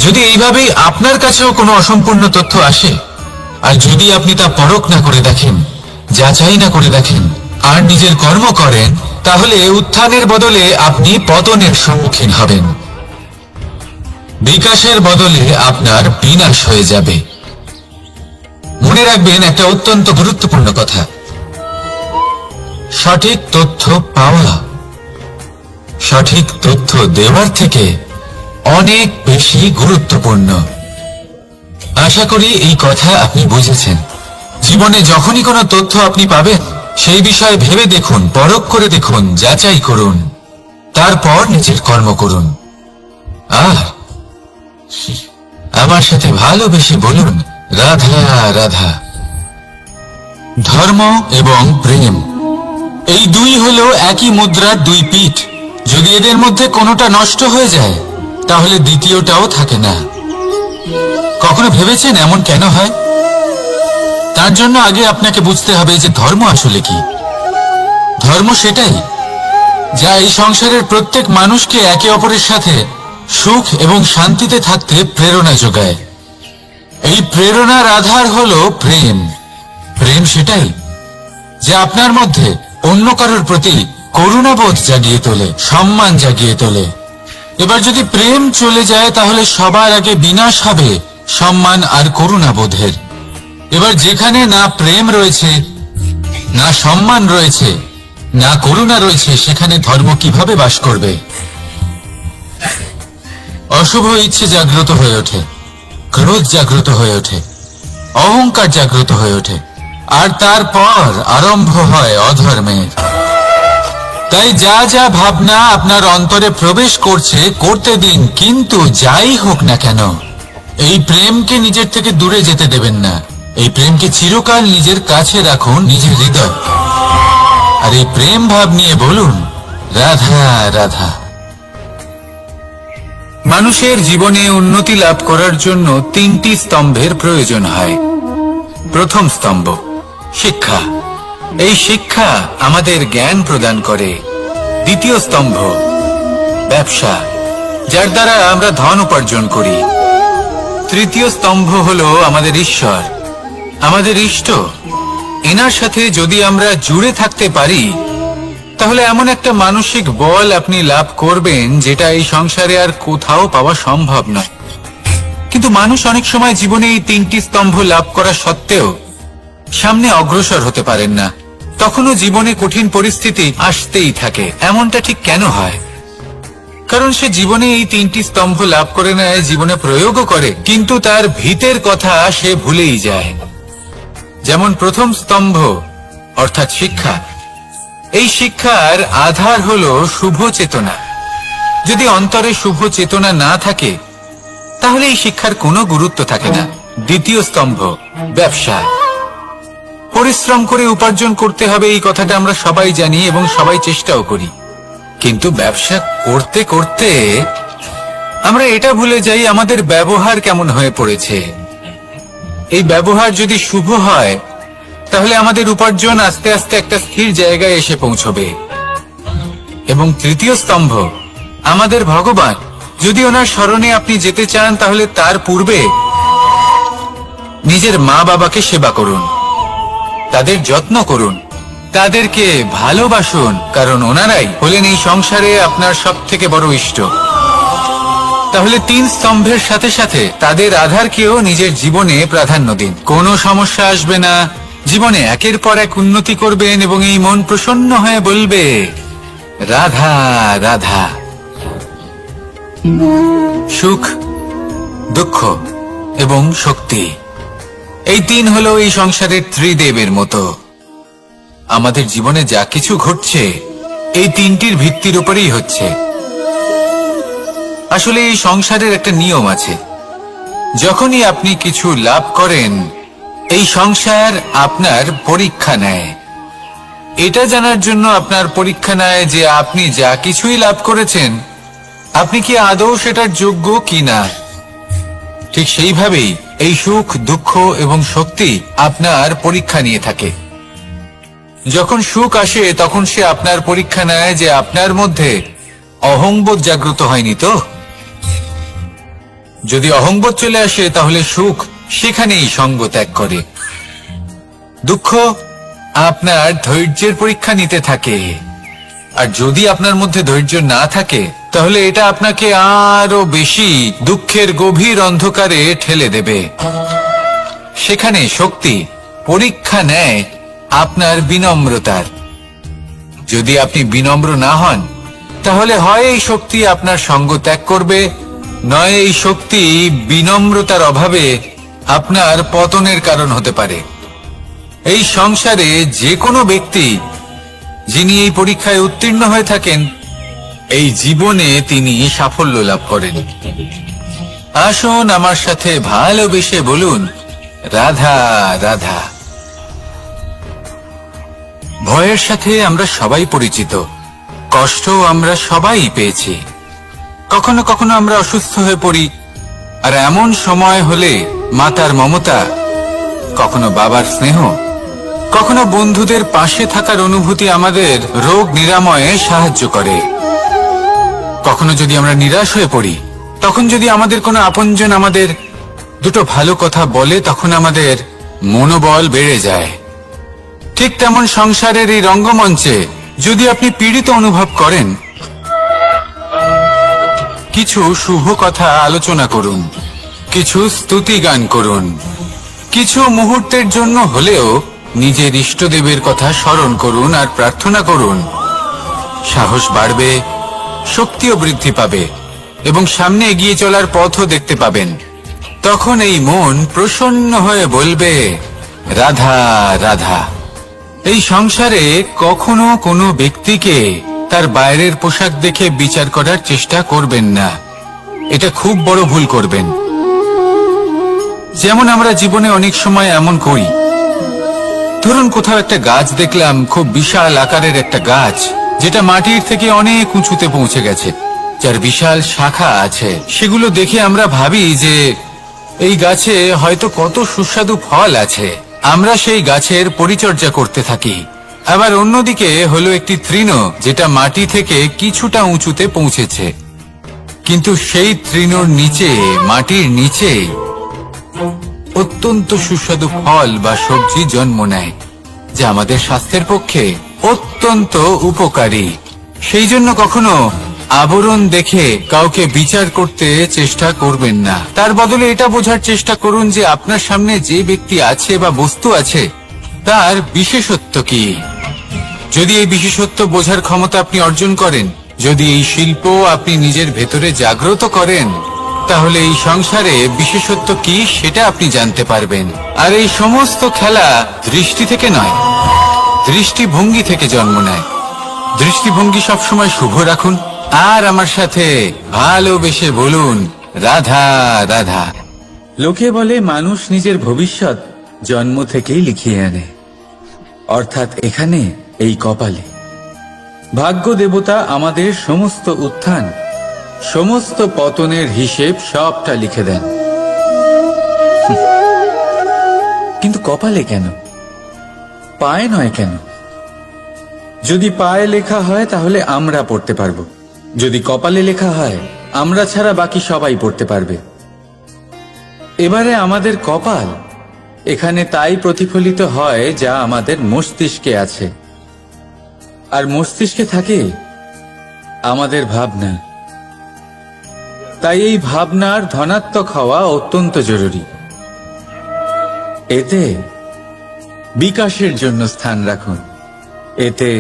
যদি এইভাবেই আপনার কাছেও কোনো অসম্পূর্ণ তথ্য আসে, আর যদি আপনি তা পরখ না করে দেখেন, যাচাই না করে দেখেন, আর নিজের কর্ম করেন, তাহলে উত্থানের বদলে আপনি পতনের সম্মুখীন হবেন, বিকাশের বদলে আপনার বিনাশ হয়ে যাবে। মনে রাখবেন একটা অত্যন্ত গুরুত্বপূর্ণ কথা, সঠিক তথ্য পাওয়া সঠিক তথ্য দেওয়ার থেকে অনেক বেশি গুরুত্বপূর্ণ। আশা করি এই কথা আপনি বুঝেছেন। জীবনে যখনই কোনো তথ্য আপনি পাবেন, সেই বিষয়ে ভেবে দেখুন, পরখ করে দেখুন, যাচাই করুন, তারপর নিজের কর্ম করুন। আর আমার সাথে ভালোবেসে বলুন, রাধা রাধা। ধর্ম এবং প্রেম এই দুই হলো একই মুদ্রার দুই পিঠ। যদি এদের মধ্যে কোনোটা নষ্ট হয়ে যায় তাহলে দ্বিতীয়টাও থাকে না। কখনো ভেবেছেন এমন কেন হয়? তার জন্য আগে আপনাকে বুঝতে হবে যে ধর্ম আসলে কি। ধর্ম সেটাই যা এই সংসারের প্রত্যেক মানুষকে একে অপরের সাথে সুখ এবং শান্তিতে থাকতে প্রেরণা যোগায়। এই প্রেরণার আধার হলো প্রেম। প্রেম সেটাই যা আপনার মধ্যে অন্য কারোর প্রতি করুণাবোধ জাগিয়ে তোলে, সম্মান জাগিয়ে তোলে। এবার যদি প্রেম চলে যায় তাহলে সবার আগে বিনাশ হবে সম্মান আর করুণাবোধের। এবার যেখানে না প্রেম রয়েছে, না সম্মান রয়েছে, না করুণা রয়েছে, সেখানে ধর্ম কিভাবে বাস করবে? অশুভ ইচ্ছে জাগ্রত হয়ে ওঠে, ক্রোধ জাগ্রত হয়ে ওঠে, অহংকার জাগ্রত হয়ে ওঠে, আর তারপর আরম্ভ হয় অধর্মের। তাই যা যা ভাবনা আপনার অন্তরে প্রবেশ করছে করতে দিন, কিন্তু যাই হোক না কেন এই প্রেমকে নিজের থেকে দূরে যেতে দেবেন না। এই প্রেমকে চিরকাল নিজের কাছে রাখুন, নিজের হৃদয়। আর এই প্রেম ভাব নিয়ে বলুন রাধা রাধা। মানুষের জীবনে উন্নতি লাভ করার জন্য তিনটি স্তম্ভের প্রয়োজন হয়। প্রথম স্তম্ভ শিক্ষা। এই শিক্ষা আমাদের জ্ঞান প্রদান করে। দ্বিতীয় স্তম্ভ ব্যবসা, যার দ্বারা আমরা ধন উপার্জন করি। তৃতীয় স্তম্ভ হলো আমাদের ঈশ্বর, আমাদের ইষ্ট। এনার সাথে যদি আমরা জুড়ে থাকতে পারি তাহলে এমন একটা মানসিক বল আপনি লাভ করবেন যেটা এই সংসারে আর কোথাও পাওয়া সম্ভব নয়। কিন্তু মানুষ অনেক সময় জীবনে এই তিনটি স্তম্ভ লাভ করা সত্ত্বেও সামনে অগ্রসর হতে পারেন না। তখনও জীবনে কঠিন পরিস্থিতি আসতেই থাকে। এমনটা ঠিক কেন হয়? কারণ সে জীবনে এই তিনটি স্তম্ভ লাভ করে নেয়, জীবনে প্রয়োগও করে, কিন্তু তার ভিতের কথা সে ভুলেই যায়। যেমন প্রথম স্তম্ভ অর্থাৎ শিক্ষা। এই শিক্ষার আধার হলো শুভ চেতনা। যদি অন্তরে শুভ চেতনা না থাকে তাহলে এই শিক্ষার কোনো গুরুত্ব থাকে না। দ্বিতীয় স্তম্ভ ব্যবসা। পরিশ্রম করে উপার্জন করতে হবে, এই কথাটা আমরা সবাই জানি এবং সবাই চেষ্টাও করি। কিন্তু ব্যবসা করতে করতে আমরা এটা ভুলে যাই আমাদের ব্যবহার কেমন হয়ে পড়েছে। এই ব্যবহার যদি শুভ হয় তাহলে আমাদের উপার্জন আস্তে আস্তে একটা স্থির জায়গায় এসে পৌঁছবে। এবং তৃতীয় স্তম্ভ আমাদের ভগবান। যদি ওনার শরণে আপনি যেতে চান তাহলে তার পূর্বে নিজের মা বাবাকে সেবা করুন, তাদের যত্ন করুন, তাদেরকে ভালোবাসুন, কারণ ওনারাই হলেন এই সংসারে আপনার সব থেকে বড় ইষ্ট। তাহলে তিন স্তম্ভের সাথে সাথে তাদের আধারকেও নিজের জীবনে প্রাধান্য দিন। কোনো সমস্যা আসবে না, জীবনে একের পর এক উন্নতি করবেন এবং এই মন প্রসন্ন হয়ে বলবে রাধা রাধা। সুখ, দুঃখ এবং শক্তি, এই তিন হলো এই সংসারের ত্রিদেবের মতো। আমাদের জীবনে যা কিছু ঘটছে এই তিনটির ভিত্তির উপরেই হচ্ছে। আসলে এই সংসারের একটা নিয়ম আছে, যখনই আপনি কিছু লাভ করেন এই সংসার আপনার পরীক্ষা নেয়। এটা জানার জন্য আপনার পরীক্ষা নেয় যে আপনি যা কিছুই লাভ করেছেন আপনি কি আদৌ সেটার যোগ্য কিনা। ঠিক সেইভাবেই এই সুখ, দুঃখ এবং শক্তি আপনার পরীক্ষা নিয়ে থাকে। যখন সুখ আসে তখন সে আপনার পরীক্ষা নেয় যে আপনার মধ্যে অহংবোধ জাগ্রত হয়নি তো। যদি অহংবোধ চলে আসে তাহলে সুখ সেখানেই সঙ্গ ত্যাগ করে। দুঃখ আপনার ধৈর্যের পরীক্ষা নিতে থাকে, আর যদি আপনার মধ্যে ধৈর্য না থাকে তাহলে এটা আপনাকে আরো বেশি দুঃখের গভীর অন্ধকারে ঠেলে দেবে। সেখানে শক্তি পরীক্ষা নেয় আপনার বিনম্রতার। যদি আপনি বিনম্র না হন তাহলে হয় এই শক্তি আপনার সঙ্গ ত্যাগ করবে, নয় এই শক্তি বিনম্রতার অভাবে আপনার পতনের কারণ হতে পারে। এই সংসারে যে কোনো ব্যক্তি যিনি এই পরীক্ষায় উত্তীর্ণ হয়ে থাকেন এই জীবনে তিনি সাফল্য লাভ করেন। আসুন আমার সাথে ভালোবেসে বলুন রাধা রাধা। ভয়ের সাথে আমরা সবাই পরিচিত, কষ্টও আমরা সবাই পেয়েছি। কখনো কখনো আমরা অসুস্থ হয়ে পড়ি, আর এমন সময় হলে মাতার মমতা, কখনো বাবার স্নেহ, কখনো বন্ধুদের পাশে থাকার অনুভূতি আমাদের রোগ নিরাময়ে সাহায্য করে। কখনো যদি আমরা নিরাশ হয়ে পড়ি, তখন যদি আমাদের কোনো আপনজন আমাদের দুটো ভালো কথা বলে, তখন আমাদের মনোবল বেড়ে যায়। ঠিক তেমন সংসারের এই রঙ্গমঞ্চে যদি আপনি পীড়িত অনুভব করেন, কিছু শুভ কথা আলোচনা করুন, কিছু স্তুতি গান করুন, কিছু মুহূর্তের জন্য হলেও নিজের ইষ্টদেবের কথা স্মরণ করুন আর প্রার্থনা করুন। সাহস বাড়বে, শক্তিও বৃদ্ধি পাবে এবং সামনে এগিয়ে চলার পথও দেখতে পাবেন। তখন এই মন প্রসন্ন হয়ে বলবে, রাধা রাধা। এই সংসারে কখনো কোনো ব্যক্তিকে তার বাইরের পোশাক দেখে বিচার করার চেষ্টা করবেন না, এটা খুব বড় ভুল করবেন। যেমন আমরা জীবনে অনেক সময় এমন করি, ধরুন কোথাও একটা গাছ দেখলাম, খুব বিশাল আকারের একটা গাছ, যেটা মাটির থেকে অনেক উঁচুতে পৌঁছে গেছে, যার বিশাল শাখা আছে। সেগুলো দেখে আমরা ভাবি যে এই গাছে হয়তো কত সুস্বাদু ফল আছে। আমরা সেই গাছের পরিচর্যা করতে থাকি। আবার অন্যদিকে হলো একটি তৃণ, যেটা মাটি থেকে কিছুটা উঁচুতে পৌঁছেছে, কিন্তু সেই তৃণর নিচে, মাটির নিচে অত্যন্ত সুস্বাদু ফল বা সবজি জন্ম নেয়, যা আমাদের স্বাস্থ্যের পক্ষে অত্যন্ত উপকারী। সেই জন্য কখনো আবরণ দেখে কাউকে বিচার করতে চেষ্টা করবেন না। তার বদলে এটা বোঝার চেষ্টা করুন যে আপনার সামনে যে ব্যক্তি আছে বা বস্তু আছে, তার বিশেষত্ব কি। যদি এই বিশেষত্ব বোঝার ক্ষমতা আপনি অর্জন করেন, যদি এই শিল্প আপনি নিজের ভেতরে জাগ্রত করেন, তাহলে এই সংসারে বিশেষত্ব কি সেটা আপনি জানতে পারবেন। আর এই সমস্ত খেলা দৃষ্টি থেকে নয়, দৃষ্টিভঙ্গি থেকে জন্ম নেয়। দৃষ্টিভঙ্গি সবসময় শুভ রাখুন, আর আমার সাথে ভালোবেসে বলুন, রাধা রাধা। লোকে বলে মানুষ নিজের ভবিষ্যৎ জন্ম থেকেই লিখিয়ে আনে, অর্থাৎ এখানে এই কপালে। ভাগ্য দেবতা আমাদের সমস্ত উত্থান, সমস্ত পতনের হিসেব সবটা লিখে দেন। কিন্তু কপালে কেন, পায়ে নয় কেন? যদি পায়ে লেখা হয় তাহলে আমরা পড়তে পারবো, যদি কপালে লেখা হয় আমরা ছাড়া বাকি সবাই পড়তে পারবে। এবারে আমাদের কপাল এখানে তাই প্রতিফলিত হয় যা আমাদের মস্তিষ্কে আছে, আর মস্তিষ্কে থাকে আমাদের ভাবনা। তাই এই ভাবনার ধনাত্মক হওয়া অত্যন্ত জরুরি। এতে বিকাশের জন্য স্থান রাখুন, এতে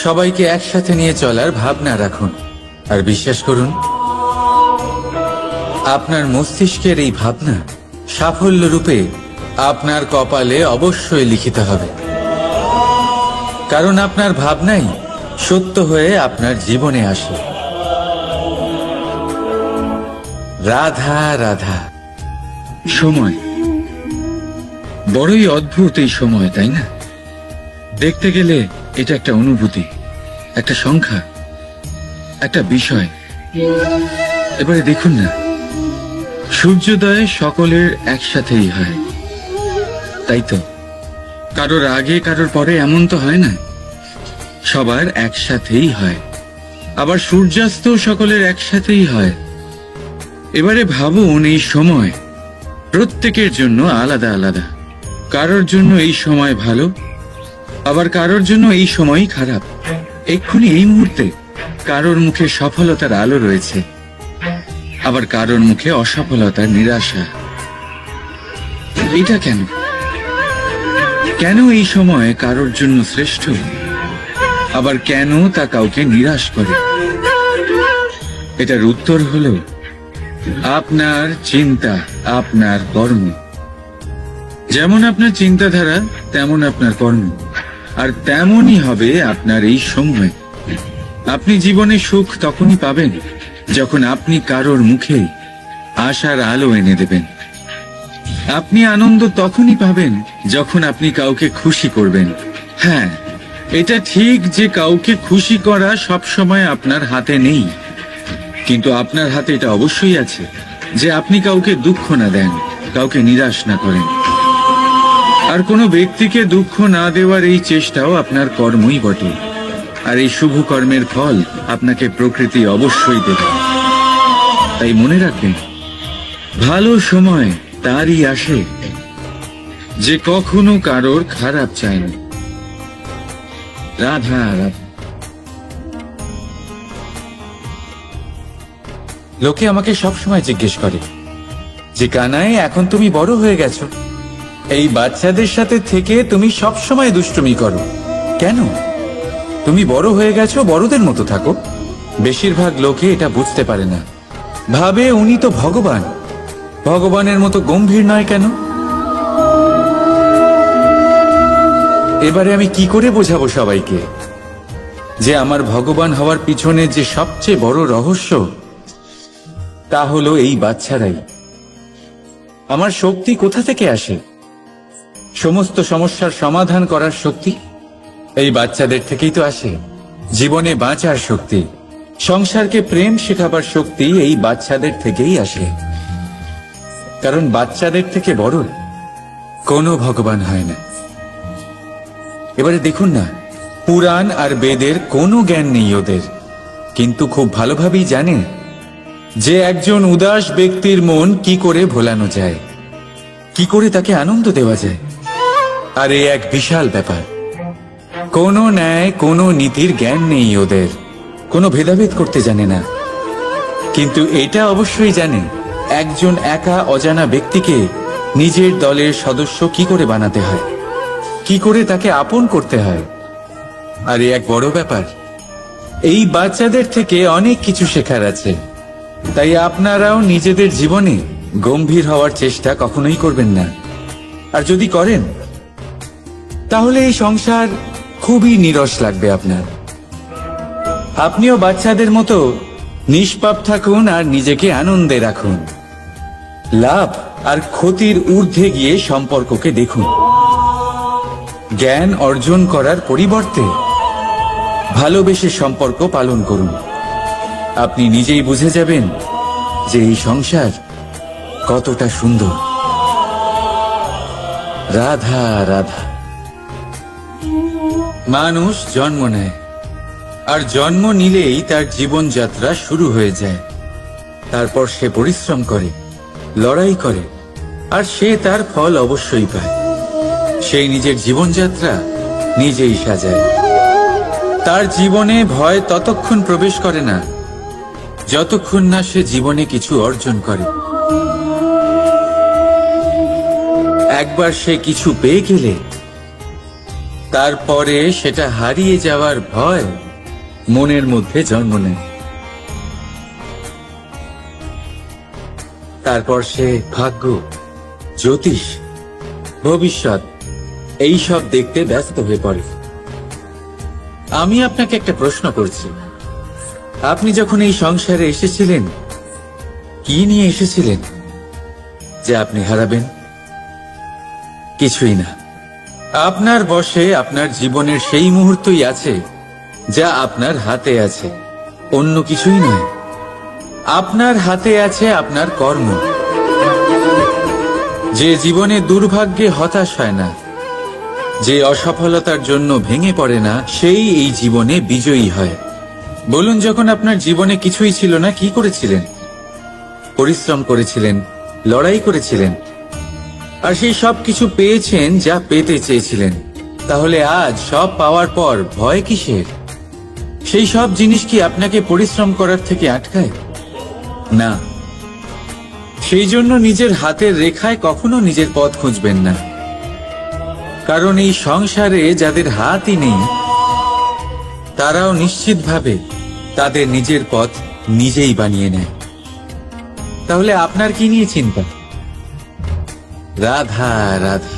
সবাইকে একসাথে নিয়ে চলার ভাবনা রাখুন, আর বিশ্বাস করুন আপনার মস্তিষ্কের এই ভাবনা সাফল্য রূপে আপনার কপালে অবশ্যই লিখিত হবে। কারণ আপনার ভাবনাই সত্য হয়ে আপনার জীবনে আসে। রাধা রাধা। সময় বড়ই অদ্ভুত, এই সময়, তাই না? দেখতে গেলে এটা একটা অনুভূতি, একটা সংখ্যা, একটা বিষয়। এবারে দেখুন না, সূর্যোদয় সকলের একসাথেই হয়, তাই তো? কারোর আগে কারোর পরে এমন তো হয় না, সবার একসাথেই হয়। আবার সূর্যাস্ত সকলের একসাথেই হয়। এবারে ভাবুন, এই সময় প্রত্যেকের জন্য আলাদা আলাদা। কারোর জন্য এই সময় ভালো, আবার কারোর জন্য এই সময়ই খারাপ। এক্ষুনি এই মুহূর্তে কারোর মুখে সফলতার আলো রয়েছে, আবার কারোর মুখে অসফলতার নিরাশা। এটা কেন? কেন এই সময় কারোর জন্য শ্রেষ্ঠ, আবার কেন তা কাউকে নিরাশ করে? এটার উত্তর হলো আপনার চিন্তা, আপনার কর্ম। যেমন আপনার চিন্তাধারা তেমন আপনার কর্ম, আর তেমনই হবে আপনার এই সময়। আপনি জীবনে সুখ তখনই পাবেন যখন আপনি কারোর মুখে আশার আলো এনে দেবেন। আপনি আনন্দ তখনই পাবেন যখন আপনি কাউকে খুশি করবেন। হ্যাঁ, এটা ঠিক যে কাউকে খুশি করা সব সময় আপনার হাতে নেই, কিন্তু আপনার হাতে এটা অবশ্যই আছে যে আপনি কাউকে দুঃখ না দেন, কাউকে নিরাশ না করেন। আর কোনো ব্যক্তিকে দুঃখ না দেওয়ার এই চেষ্টাও আপনার কর্মই বটে। আর এই শুভ কর্মের ফল আপনাকে প্রকৃতি অবশ্যই দেবে। তাই মনে রাখবেন, ভালো সময় তারই আসে যে কখনো কারোর খারাপ চায় না। রাধা রাধা। লোকে আমাকে সবসময় জিজ্ঞেস করে যে কানাই, এখন তুমি বড় হয়ে গেছো, এই বাচ্চাদের সাথে থেকে তুমি সবসময় দুষ্টুমি করো কেন? তুমি বড় হয়ে গেছো, বড়দের মতো থাকো। বেশিরভাগ লোকে এটা বুঝতে পারে না, ভাবে উনি তো ভগবান, ভগবানের মতো গম্ভীর নয় কেন? এবারে আমি কি করে বোঝাবো সবাইকে যে আমার ভগবান হওয়ার পিছনে যে সবচেয়ে বড় রহস্য, তা হলো এই বাচ্চারাই। আমার শক্তি কোথা থেকে আসে? সমস্ত সমস্যার সমাধান করার শক্তি এই বাচ্চাদের থেকেই তো আসে। জীবনে বাঁচার শক্তি, সংসারকে প্রেম শেখাবার শক্তি এই বাচ্চাদের থেকেই আসে। কারণ বাচ্চাদের থেকে বড় কোনো ভগবান হয় না। এবারে দেখুন না, পুরাণ আর বেদের কোনো জ্ঞান নেই ওদের, কিন্তু খুব ভালোভাবেই জানে যে একজন উদাস ব্যক্তির মন কি করে ভোলানো যায়, কি করে তাকে আনন্দ দেওয়া যায়। আর এ এক বিশাল ব্যাপার। কোনো ন্যায়, কোনো নীতির জ্ঞান নেই ওদের, কোনো ভেদাভেদ করতে জানে না। কিন্তু এটা অবশ্যই জানে একজন একা অজানা ব্যক্তিকে নিজের দলের সদস্য কি করে বানাতে হয়, কি করে তাকে আপন করতে হয়। আর এ এক বড় ব্যাপার। এই বাচ্চাদের থেকে অনেক কিছু শেখার আছে। তাই আপনারাও নিজেদের জীবনে গম্ভীর হওয়ার চেষ্টা কখনোই করবেন না। আর যদি করেন তাহলে এই সংসার খুবই নীরস লাগবে আপনার। আপনিও বাচ্চাদের মতো নিষ্পাপ থাকুন আর নিজেকে আনন্দে রাখুন। লাভ আর ক্ষতির ঊর্ধ্বে গিয়ে সম্পর্ককে দেখুন। জ্ঞান অর্জন করার পরিবর্তে ভালোবেসে সম্পর্ক পালন করুন। আপনি নিজেই বুঝে যাবেন যে এই সংসার কতটা সুন্দর। রাধা রাধা। মানুষ জন্ম নেয়, আর জন্ম নিলেই তার জীবনযাত্রা শুরু হয়ে যায়। তারপর সে পরিশ্রম করে, লড়াই করে, আর সে তার ফল অবশ্যই পায়। সেই নিজের জীবনযাত্রা নিজেই সাজায়। তার জীবনে ভয় ততক্ষণ প্রবেশ করে না যতক্ষণ না সে জীবনে কিছু অর্জন করে। একবার সে কিছু পেয়ে গেলে তারপরে সেটা হারিয়ে যাওয়ার ভয় মনের মধ্যে জন্ম নেয়। তারপর সে ভাগ্য, জ্যোতিষ, ভবিষ্যৎ এই সব দেখতে ব্যস্ত হয়ে পড়ে। আমি আপনাকে একটা প্রশ্ন করছি, আপনি যখন এই সংসারে এসেছিলেন কি নিয়ে এসেছিলেন যে আপনি হারাবেন? কিছুই না। আপনার বশে আপনার জীবনের সেই মুহূর্তই আছে যা আপনার হাতে আছে, অন্য কিছুই নয়। আপনার হাতে আছে আপনার কর্ম। যে জীবনে দুর্ভাগ্যে হতাশ হয় না, যে অসফলতার জন্য ভেঙে পড়ে না, সেই এই জীবনে বিজয়ী হয়। বলুন, যখন আপনার জীবনে কিছুই ছিল না, কি করেছিলেন? পরিশ্রম করেছিলেন, লড়াই করেছিলেন, আর সেই সব কিছু পেয়েছেন যা পেতে চেয়েছিলেন। তাহলে আজ সব পাওয়ার পর ভয় কিসের? সেই সব জিনিস কি আপনাকে পরিশ্রম করার থেকে আটকায়? না। সেই জন্য নিজের হাতের রেখায় কখনো নিজের পথ খুঁজবেন না। কারণ এই সংসারে যাদের হাতই নেই তারাও নিশ্চিতভাবে তাদের নিজের পথ নিজেই বানিয়ে নেয়। তাহলে আপনার কি নিয়ে চিন্তা? রাধা রাধা।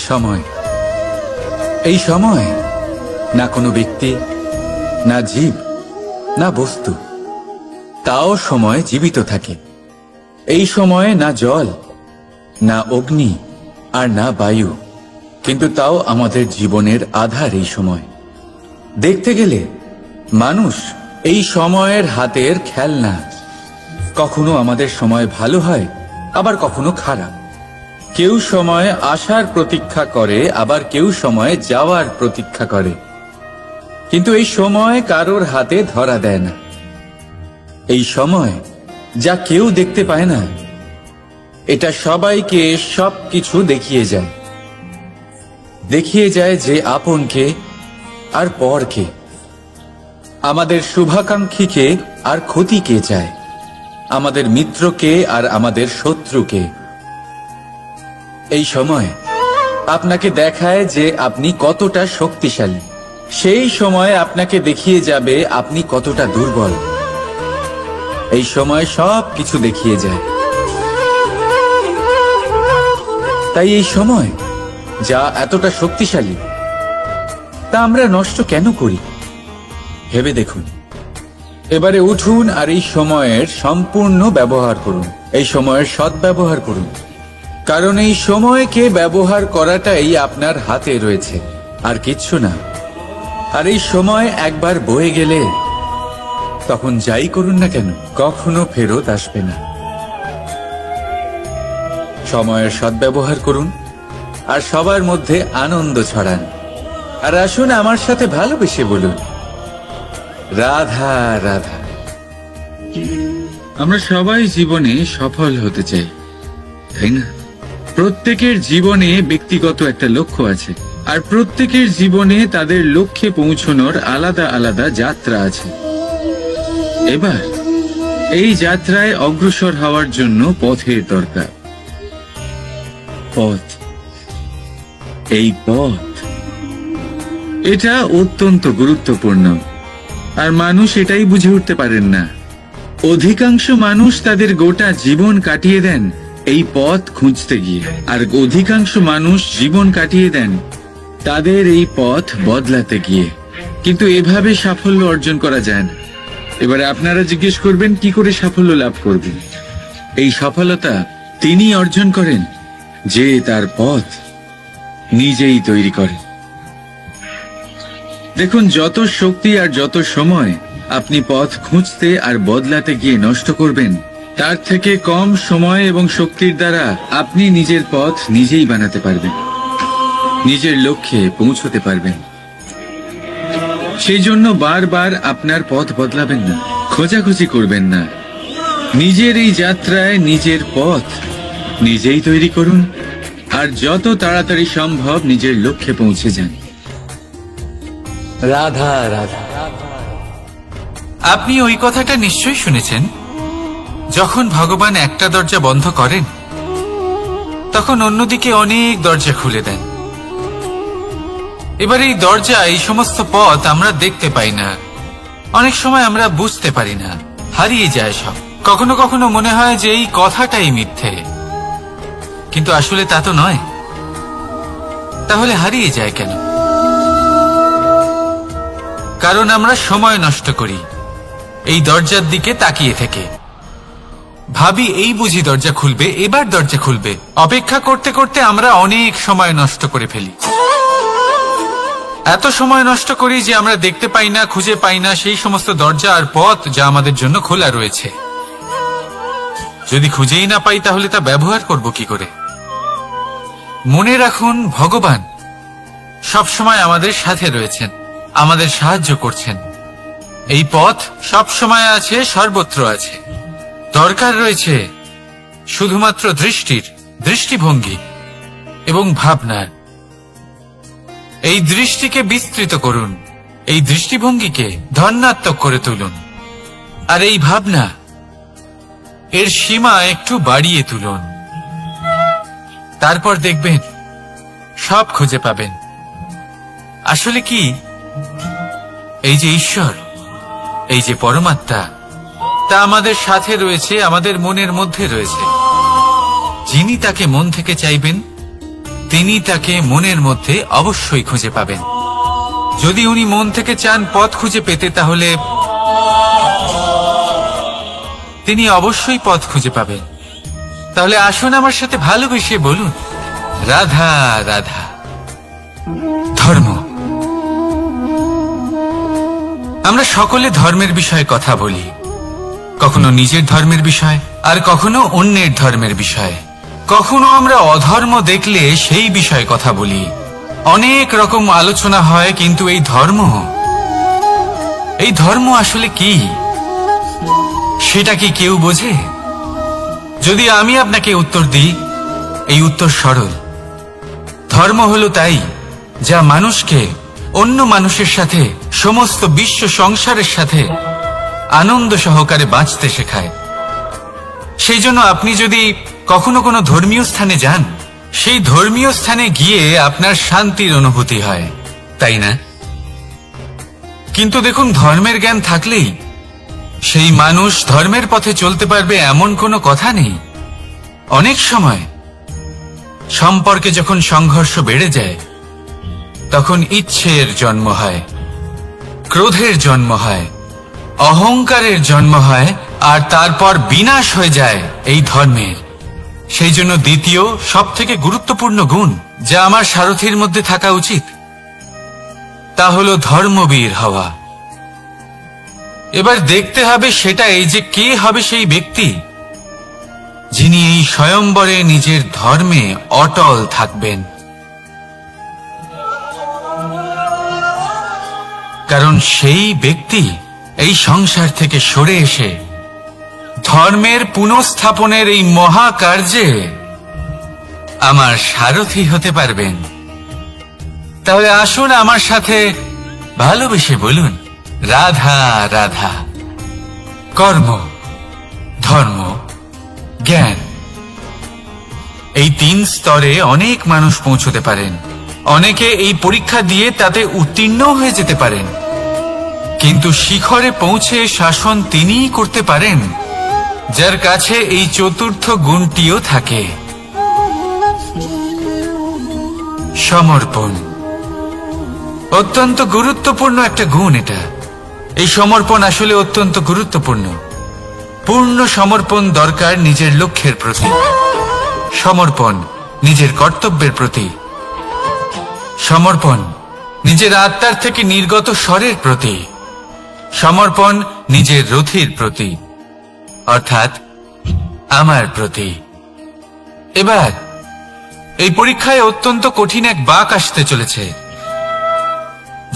সময়, এই সময় না কোনো ব্যক্তি, না জীব, না বস্তু, তাও সময় জীবিত থাকে। এই সময়ে না জল, না অগ্নি, আর না বায়ু, কিন্তু তাও আমাদের জীবনের আধার এই সময়। দেখতে গেলে মানুষ এই সময়ের হাতের খেলনা। কখনো আমাদের সময় ভালো হয়, আবার কখনো খারাপ। কেউ সময় আসার প্রতীক্ষা করে, আবার কেউ সময় যাওয়ার প্রতীক্ষা করে, কিন্তু এই সময় কারোর হাতে ধরা দেয় না। এই সময় যা কেউ দেখতে পায় না, এটা সবাইকে সবকিছু দেখিয়ে যায়। দেখিয়ে যায় যে আপন কে আর পর কে, আমাদের শুভাকাঙ্ক্ষীকে আর ক্ষতি কে চায়, আমাদের মিত্রকে আর আমাদের শত্রুকে। এই সময় আপনাকে দেখায় যে আপনি কতটা শক্তিশালী, সেই সময় আপনাকে দেখিয়ে যাবে আপনি কতটা দুর্বল। এই সময় সব কিছু দেখিয়ে যায়। তাই এই সময় যা এতটা শক্তিশালী, তা আমরা নষ্ট কেন করি? ভেবে দেখুন। এবারে উঠুন আর এই সময়ের সম্পূর্ণ ব্যবহার করুন, এই সময়ের সদ্ব্যবহার করুন, কারণ এই সময়কে ব্যবহার করাটাই আপনার হাতে রয়েছে, আর কিচ্ছু না। আর এই সময় একবার বয়ে গেলে তখন যাই করুন না কেন, কখনো ফেরত আসবে না। সময়ের সদ্ব্যবহার করুন আর সবার মধ্যে আনন্দ ছড়ান। আর আসুন আমার সাথে ভালোবেসে বলুন, রাধা রাধা। আমরা সবাই জীবনে সফল হতে চাই, তাই না? প্রত্যেকের জীবনে ব্যক্তিগত একটা লক্ষ্য আছে, আর প্রত্যেকের জীবনে তাদের লক্ষ্যে পৌঁছানোর আলাদা আলাদা যাত্রা আছে। এবার এই যাত্রায় অগ্রসর হওয়ার জন্য পথের দরকার। পথ, এই পথ, এটা অত্যন্ত গুরুত্বপূর্ণ, আর মানুষ এটাই বুঝে উঠতে পারেন না। অধিকাংশ মানুষ তাদের গোটা জীবন কাটিয়ে দেন এই পথ খুঁজতে গিয়ে, আর অধিকাংশ মানুষ জীবন কাটিয়ে দেন তাদের এই পথ বদলাতে গিয়ে। কিন্তু এভাবে সাফল্য অর্জন করা যায় না। এবারে আপনারা জিজ্ঞেস করবেন, কি করে সাফল্য লাভ করবেন? এই সফলতা তিনি অর্জন করেন যে তার পথ নিজেই তৈরি করে। দেখুন, যত শক্তি আর যত সময় আপনি পথ খুঁজতে আর বদলাতে গিয়ে নষ্ট করবেন, তার থেকে কম সময় এবং শক্তির দ্বারা আপনি নিজের পথ নিজেই বানাতে পারবেন, নিজের লক্ষ্যে পৌঁছতে পারবেন। সেই জন্য বারবার আপনার পথ বদলাবেন না, খোঁজাখুঁজি করবেন না। নিজের এই যাত্রায় নিজের পথ নিজেই তৈরি করুন, আর যত তাড়াতাড়ি সম্ভব নিজের লক্ষ্যে পৌঁছে যান। রাধা রাধা। আপনি ওই কথাটা নিশ্চয়ই শুনেছেন, যখন ভগবান একটা দরজা বন্ধ করেন তখন অন্যদিকে অনেক দরজা খুলে দেন। এবার এই দরজা, এই সমস্ত পথ আমরা দেখতে পাই না, অনেক সময় আমরা বুঝতে পারি না, হারিয়ে যায় সব। কখনো কখনো মনে হয় যে এই কথাটাই মিথ্যে, কিন্তু আসলে তা তো নয়। তাহলে হারিয়ে যায় কেন? কারণ আমরা সময় নষ্ট করি এই দরজার দিকে তাকিয়ে থেকে। ভাবি এই বুঝি দরজা খুলবে, এবার দরজা খুলবে। অপেক্ষা করতে করতে আমরা অনেক সময় নষ্ট করে ফেলি। এত সময় নষ্ট করি যে আমরা দেখতে পাই না, খুঁজে পাই না সেই সমস্ত দরজা আর পথ যা আমাদের জন্য খোলা রয়েছে। যদি খুঁজেই না পাই তাহলে তা ব্যবহার করব কি করে? মনে রাখুন, ভগবান সব সময় আমাদের সাথে রয়েছেন, আমাদের সাহায্য করছেন। এই পথ সব সময় আছে, সর্বত্র আছে। দরকার রয়েছে শুধুমাত্র দৃষ্টির, দৃষ্টিভঙ্গি এবং ভাবনার। এই দৃষ্টিকে বিস্তৃত করুন, এই দৃষ্টিভঙ্গিকে ধনাত্মক করে তুলুন, আর এই ভাবনা, এর সীমা একটু বাড়িয়ে তুলুন। তারপর দেখবেন সব খুঁজে পাবেন। আসলে কি, এই যে ঈশ্বর, এই যে পরমাত্মা, তা আমাদের সাথে রয়েছে, আমাদের মনের মধ্যে রয়েছে। যিনি তাকে মন থেকে চাইবেন তিনি তাকে মনের মধ্যে অবশ্যই খুঁজে পাবেন। যদি উনি মন থেকে চান পথ খুঁজে পেতে, তাহলে তিনি অবশ্যই পথ খুঁজে পাবেন। তাহলে আসুন আমার সাথে ভালোবেসে বলুন, রাধা রাধা। ধর্ম। আমরা সকলে ধর্মের বিষয়ে কথা বলি, কখনো নিজের ধর্মের বিষয়, আর কখনো অন্যের ধর্মের বিষয়। কখনো আমরা অধর্ম দেখলে সেই বিষয়ে কথা বলি। অনেক রকম আলোচনা হয়, কিন্তু এই ধর্ম আসলে কি, সেটা কি কেউ বোঝে? যদি আমি আপনাকে উত্তর দিই, এই উত্তর সরল। ধর্ম হলো তাই যা মানুষকে অন্য মানুষের সাথে, সমস্ত বিশ্ব সংসারের সাথে আনন্দ সহকারে বাঁচতে শেখায়। সেই জন্য আপনি যদি কখনো কোনো ধর্মীয় স্থানে যান, সেই ধর্মীয় স্থানে গিয়ে আপনার শান্তির অনুভূতি হয়, তাই না? কিন্তু দেখুন, ধর্মের জ্ঞান থাকলেই সেই মানুষ ধর্মের পথে চলতে পারবে এমন কোনো কথা নেই। অনেক সময় সম্পর্কে যখন সংঘর্ষ বেড়ে যায়, তখন ইচ্ছের জন্ম হয়, ক্রোধের জন্ম হয়, অহংকারের জন্ম হয়, আর তারপর বিনাশ হয়ে যায় এই ধর্মের। সেই জন্য দ্বিতীয় সবথেকে গুরুত্বপূর্ণ গুণ যা আমার সারথীর মধ্যে থাকা উচিত, তা হলো ধর্মবীর হওয়া। এবার দেখতে হবে সেটা এই যে কে হবে সেই ব্যক্তি যিনি এই স্বয়ম্বরে নিজের ধর্মে অটল থাকবেন। কারণ সেই ব্যক্তি এই সংসার থেকে সরে এসে ধর্মের পুনঃস্থাপনের এই মহাকার্যে আমার সারথি হতে পারবেন। তাহলে আসুন আমার সাথে ভালোবেসে বলুন, রাধা রাধা। কর্ম, ধর্ম, জ্ঞান, এই 3 স্তরে অনেক মানুষ পৌঁছতে পারেন। অনেকে এই পরীক্ষা দিয়ে তাতে উত্তীর্ণ হয়ে যেতে পারেন, কিন্তু শিখরে পৌঁছে শাসন তিনিই করতে পারেন যার কাছে এই চতুর্থ গুণটিও থাকে। সমর্পণ অত্যন্ত গুরুত্বপূর্ণ একটা গুণ। এটা, এই সমর্পণ আসলে অত্যন্ত গুরুত্বপূর্ণ। পূর্ণ সমর্পণ দরকার নিজের লক্ষ্যের প্রতি, সমর্পণ নিজের কর্তব্যের প্রতি, সমর্পণ নিজের আত্মার থেকে নির্গত স্বরের প্রতি, সমর্পণ নিজের রথীর প্রতি, অর্থাৎ আমার প্রতি। এবার এই পরীক্ষায় অত্যন্ত কঠিন এক বাঁক আসতে চলেছে,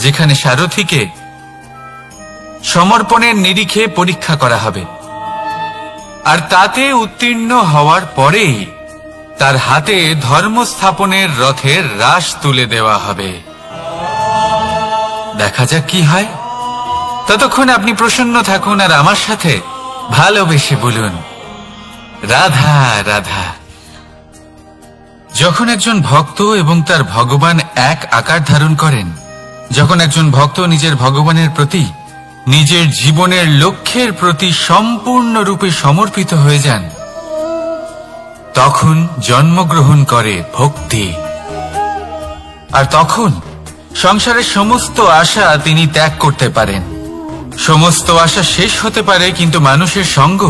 যেখানে সারথীকে সমর্পণের নিরিখে পরীক্ষা করা হবে, আর তাতে উত্তীর্ণ হওয়ার পরেই তার হাতে ধর্ম স্থাপনের রথের রাশ তুলে দেওয়া হবে। দেখা যাক কি হয়। ততক্ষণ আপনি প্রসন্ন থাকুন আর আমার সাথে ভালোবেসে বলুন, রাধা রাধা। যখন একজন ভক্ত এবং তার ভগবান এক আকার ধারণ করেন, যখন একজন ভক্ত নিজের ভগবানের প্রতি, নিজের জীবনের লক্ষ্যের প্রতি সম্পূর্ণরূপে সমর্পিত হয়ে যান, তখন জন্মগ্রহণ করে ভক্তি। আর তখন সংসারের সমস্ত আশা তিনি ত্যাগ করতে পারেন। সমস্ত আশা শেষ হতে পারে, কিন্তু মানুষের সঙ্গ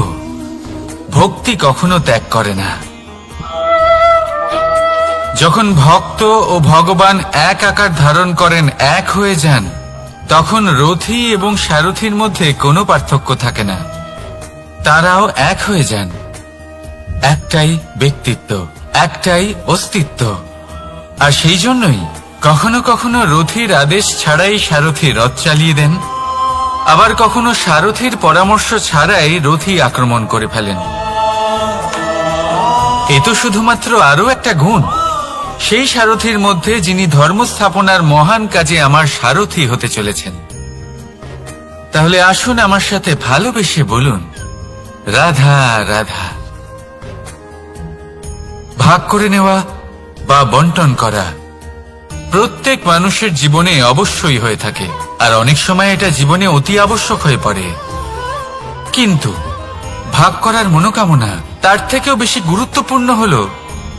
ভক্তি কখনো ত্যাগ করে না। যখন ভক্ত ও ভগবান এক আকার ধারণ করেন, এক হয়ে যান, তখন রথী এবং সারথীর মধ্যে কোনো পার্থক্য থাকে না। তারাও এক হয়ে যান। একটাই ব্যক্তিত্ব, একটাই অস্তিত্ব। আর সেই জন্যই কখনো কখনো রথীর আদেশ ছাড়াই সারথী রথ চালিয়ে দেন, আবার কখনো সারথীর পরামর্শ ছাড়াই রথী আক্রমণ করে ফেলেন। এ তো শুধুমাত্র আরো একটা গুণ সেই সারথীর মধ্যে যিনি ধর্ম স্থাপনার মহান কাজে আমার সারথী হতে চলেছেন। তাহলে আসুন আমার সাথে ভালোবেসে বলুন, রাধা রাধা। ভাগ করে নেওয়া বা বন্টন করা প্রত্যেক মানুষের জীবনে অবশ্যই হয়ে থাকে, আর অনেক সময় এটা জীবনে অতি আবশ্যক হয়ে পড়ে। কিন্তু ভাগ করার মনোকামনা তার থেকেও বেশি গুরুত্বপূর্ণ হলো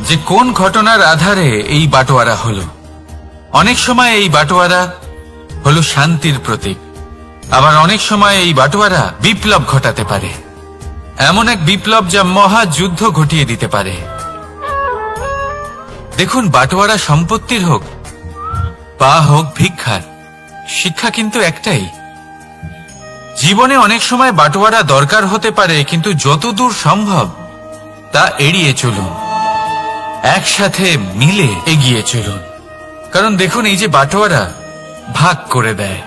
যে কোন ঘটনার আধারে এই বাটোয়ারা হলো। অনেক সময় এই বাটোয়ারা হলো শান্তির প্রতীক, আবার অনেক সময় এই বাটোয়ারা বিপ্লব ঘটাতে পারে। এমন এক বিপ্লব যা মহাযুদ্ধ ঘটিয়ে দিতে পারে। দেখুন, বাটোয়ারা সম্পত্তির হোক বা হোক ভিক্ষার, শিক্ষা কিন্তু একটাই। জীবনে অনেক সময় বাটোয়ারা দরকার হতে পারে, কিন্তু যতদূর সম্ভব তা এড়িয়ে চলুন, একসাথে মিলে এগিয়ে চলুন। কারণ দেখুন, এই যে বাটোয়ারা ভাগ করে দেয়,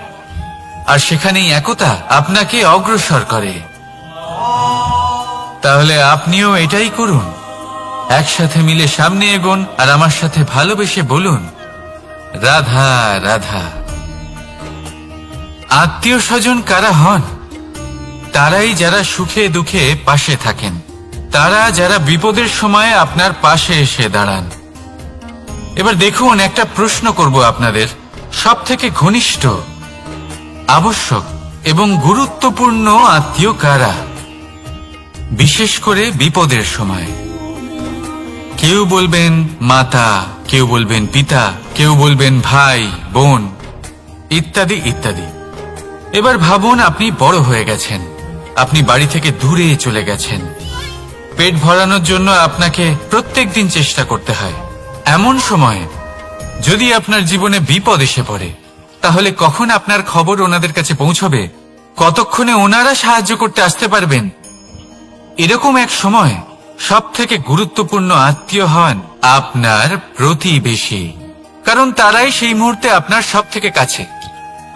আর সেখানেই একতা আপনাকে অগ্রসর করে। তাহলে আপনিও এটাই করুন, একসাথে মিলে সামনে এগোন, আর আমার সাথে ভালোবেসে বলুন, রাধা রাধা। আত্মীয় স্বজন কারা হন? তারাই যারা সুখে দুঃখে পাশে থাকেন, তারা যারা বিপদের সময় আপনার পাশে এসে দাঁড়ান। এবার দেখুন, একটা প্রশ্ন করব আপনাদের, সব থেকে ঘনিষ্ঠ, আবশ্যক এবং গুরুত্বপূর্ণ আত্মীয় কারা, বিশেষ করে বিপদের সময়? কেউ বলবেন মাতা, কেউ বলবেন পিতা, কেউ বলবেন ভাই বোন, ইত্যাদি ইত্যাদি। এবার ভাবুন, আপনি বড় হয়ে গেছেন, আপনি বাড়ি থেকে দূরে চলে গেছেন, পেট ভরানোর জন্য আপনাকে প্রত্যেকদিন চেষ্টা করতে হয়। এমন সময় যদি আপনার জীবনে বিপদ এসে পড়ে, তাহলে কখন আপনার খবর ওনাদের কাছে পৌঁছবে? কতক্ষণে ওনারা সাহায্য করতে আসতে পারবেন? এরকম এক সময় সব থেকে গুরুত্বপূর্ণ আত্মীয় হন আপনার প্রতিবেশী, কারণ তারাই সেই মুহূর্তে আপনার সব থেকে কাছে।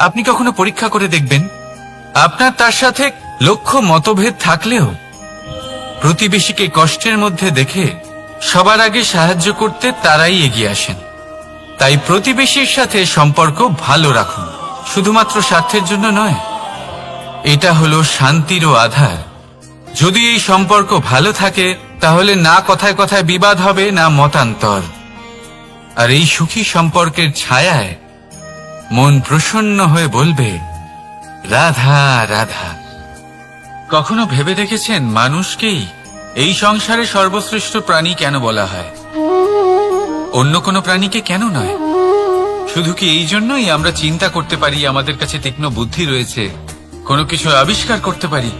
আপনি কখনো পরীক্ষা করে দেখবেন, আপনার তার সাথে লক্ষ্য মতভেদ থাকলেও প্রতিবেশীকে কষ্টের মধ্যে দেখে সবার আগে সাহায্য করতে তারাই এগিয়ে আসেন। তাই প্রতিবেশীর সাথে সম্পর্ক ভালো রাখুন, শুধুমাত্র স্বার্থের জন্য নয়। এটা হলো শান্তিরও আধার। যদি এই সম্পর্ক ভালো থাকে, তাহলে না কথায় কথায় বিবাদ হবে, না মতান্তর। আর এই সুখী সম্পর্কের ছায়ায় মন প্রসন্ন হয়ে বলবে, রাধা রাধা। কখনো ভেবে দেখেছেন, মানুষকেই এই সংসারে সর্বশ্রেষ্ঠ প্রাণী কেন বলা হয়? অন্য কোনো প্রাণীকে কেন নয়? শুধু কি এই জন্যই আমরা চিন্তা করতে পারি, আমাদের কাছে তীক্ষ্ণ বুদ্ধি রয়েছে, কোনো কিছু আবিষ্কার করতে পারি,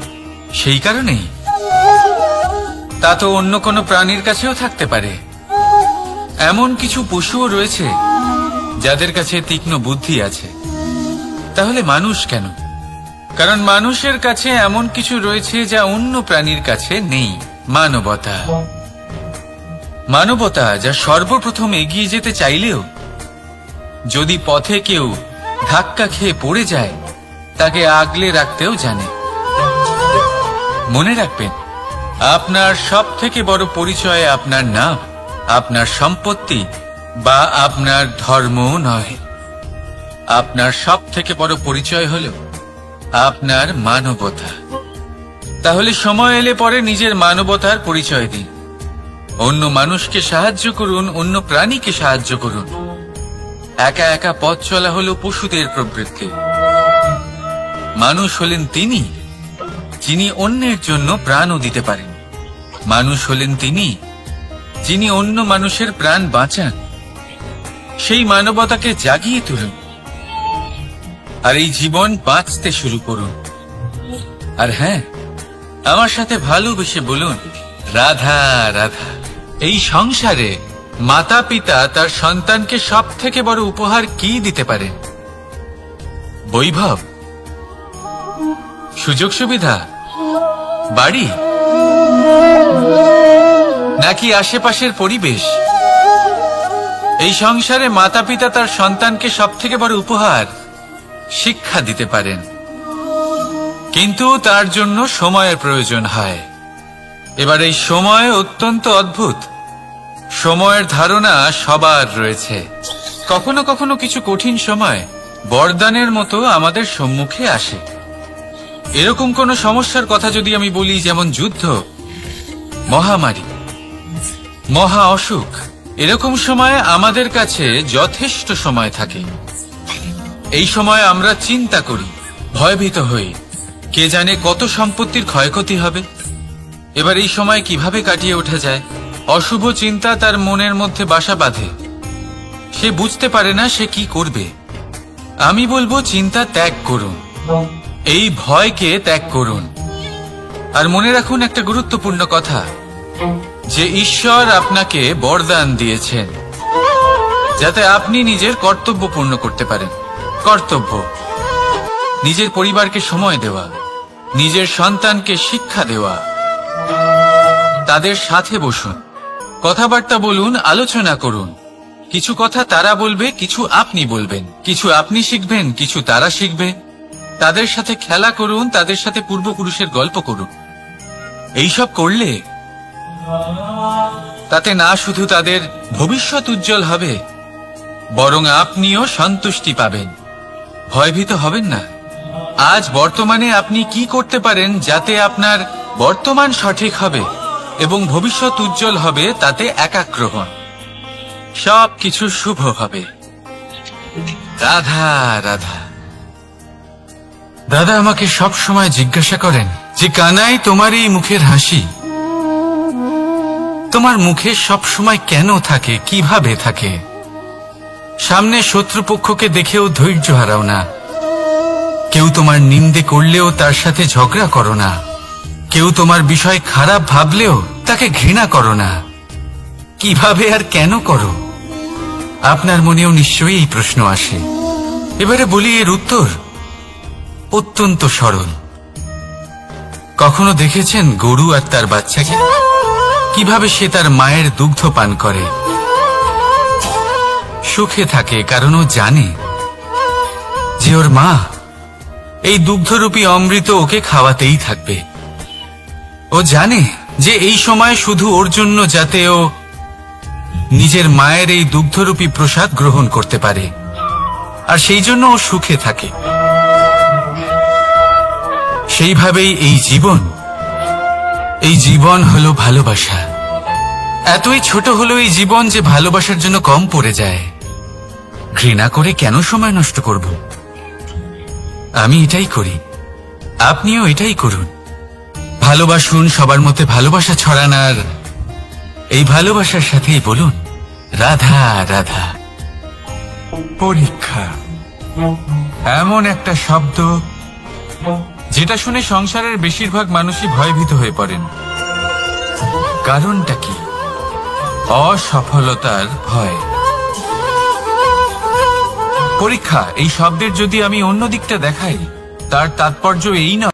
সেই কারণেই? তা তো অন্য কোনো প্রাণীর কাছেও থাকতে পারে। এমন কিছু পশুও রয়েছে যাদের কাছে তীক্ষ্ণ বুদ্ধি আছে। তাহলে মানুষ কেন? কারণ মানুষের কাছে এমন কিছু রয়েছে যা অন্য প্রাণীর কাছে নেই, মানবতা। মানবতা যা সর্বপ্রথম এগিয়ে যেতে চাইলেও যদি পথে কেউ ধাক্কা খেয়ে পড়ে যায়, তাকে আগলে রাখতেও জানে। মনে রাখবেন, আপনার সব থেকে বড় পরিচয় আপনার নাম, আপনার সম্পত্তি বা আপনার ধর্মও নয়। আপনার সব থেকে বড় পরিচয় হল আপনার মানবতা। তাহলে সময় এলে পরে নিজের মানবতার পরিচয় দিন। অন্য মানুষকে সাহায্য করুন, অন্য প্রাণীকে সাহায্য করুন। একা একা পথ চলা হলো পশুদের প্রবৃত্তি। মানুষ হলেন তিনি যিনি অন্যের জন্য প্রাণও দিতে পারেন। মানুষ হলেন তিনি যিনি অন্য মানুষের প্রাণ বাঁচান। সেই মানবতাকে জাগিয়ে তুলুন, আর এই জীবন বাঁচতে শুরু করুন। আর হ্যাঁ, আমার সাথে ভালোবেসে বলুন, রাধা রাধা। এই সংসারে মাতা পিতা তার সন্তানকে সব থেকে বড় উপহার কি দিতে পারে? বৈভব, সুযোগ সুবিধা, বাড়ি, নাকি আশেপাশের পরিবেশ? এই সংসারে মাতা পিতা তার সন্তানকে সব থেকে বড় উপহার শিক্ষা দিতে পারেন, কিন্তু তার জন্য সময়ের প্রয়োজন হয়। এবার এই সময় অত্যন্ত অদ্ভুত। সময়ের ধারণা সবার রয়েছে। কখনো কখনো কিছু কঠিন সময় বরদানের মতো আমাদের সম্মুখে আসে। এরকম কোন সমস্যার কথা যদি আমি বলি, যেমন যুদ্ধ, মহামারী, মহা অসুখ, এরকম সময় আমাদের কাছে যথেষ্ট সময় থাকে। এই সময় আমরা চিন্তা করি, ভয়ভীত হই, কে জানে কত সম্পত্তির ক্ষয়ক্ষতি হবে। এবার এই সময় কিভাবে কাটিয়ে ওঠা যায়? অশুভ চিন্তা তার মনের মধ্যে বাসা বাঁধে। সে বুঝতে পারে না সে কি করবে। আমি বলবো, চিন্তা ত্যাগ করুন, এই ভয়কে ত্যাগ করুন, আর মনে রাখুন একটা গুরুত্বপূর্ণ কথা, যে ঈশ্বর আপনাকে বরদান দিয়েছেন যাতে আপনি নিজের কর্তব্য পূর্ণ করতে পারেন। কর্তব্য, নিজের পরিবারকে সময় দেওয়া, নিজের সন্তানকে শিক্ষা দেওয়া, তাদের সাথে বসুন, কথাবার্তা বলুন, আলোচনা করুন। কিছু কথা তারা বলবে, কিছু আপনি বলবেন, কিছু আপনি শিখবেন, কিছু তারা শিখবে। তাদের সাথে খেলা করুন, তাদের সাথে পূর্বপুরুষের গল্প করুন। এইসব করলে তাতে না শুধু তাদের ভবিষ্যৎ উজ্জ্বল হবে, বরং আপনিও সন্তুষ্টি পাবেন। ভয়ভীত হবেন না। আজ বর্তমানে আপনি কি করতে পারেন যাতে আপনার বর্তমান সঠিক হবে এবং ভবিষ্যৎ উজ্জ্বল হবে, তাতে একাগ্র হন। সবকিছু শুভ হবে। রাধা রাধা। দাদা আমাকে সব সময় জিজ্ঞাসা করেন যে কানাই, তোমার এই মুখের হাসি, তোমার মুখে সব সময় কেন থাকে, কিভাবে থাকে? সামনে শত্রুপক্ষকে দেখেও ধৈর্য হারাও না, কেউ তোমার নিন্দে করলেও তার সাথে ঝগড়া করো না, কেউ তোমার বিষয় খারাপ ভাবলেও তাকে ঘৃণা করো না। কিভাবে আর কেন করো? আপনার মনেও নিশ্চয়ই এই প্রশ্ন আসে। এবারে বলি, এর উত্তর অত্যন্ত সরল। কখনো দেখেছেন গরু আর তার বাচ্চাকে কিভাবে সে তার মায়ের দুগ্ধ পান করে? সুখে থাকে, কারণ ও জানে যে ওর মা এই দুগ্ধরূপী অমৃত ওকে খাওয়াতেই থাকবে। ও জানে যে এই সময় শুধু ওর জন্য, যাতে ও নিজের মায়ের এই দুগ্ধরূপী প্রসাদ গ্রহণ করতে পারে, আর সেই জন্য ও সুখে থাকে। সেইভাবেই এই জীবন হলো ভালোবাসা। এতই ছোট হলো এই জীবন যে ভালোবাসার জন্য কম পড়ে যায়। ঘৃণা করে কেন সময় নষ্ট করব? আমি এটাই করি, আপনিও এটাই করুন। ভালোবাসুন, সবার মধ্যে ভালোবাসা ছড়ান, আর এই ভালোবাসার সাথেই বলুন রাধা রাধা। পরীক্ষা এমন একটা শব্দ যেটা শুনে সংসারের বেশিরভাগ মানুষই ভয়ভীত হয়ে পড়েন। কারণটা কি? অসফলতার ভয়। পরীক্ষা এই শব্দের যদি আমি অন্য দিকটা দেখাই, তার তাৎপর্য এই নয়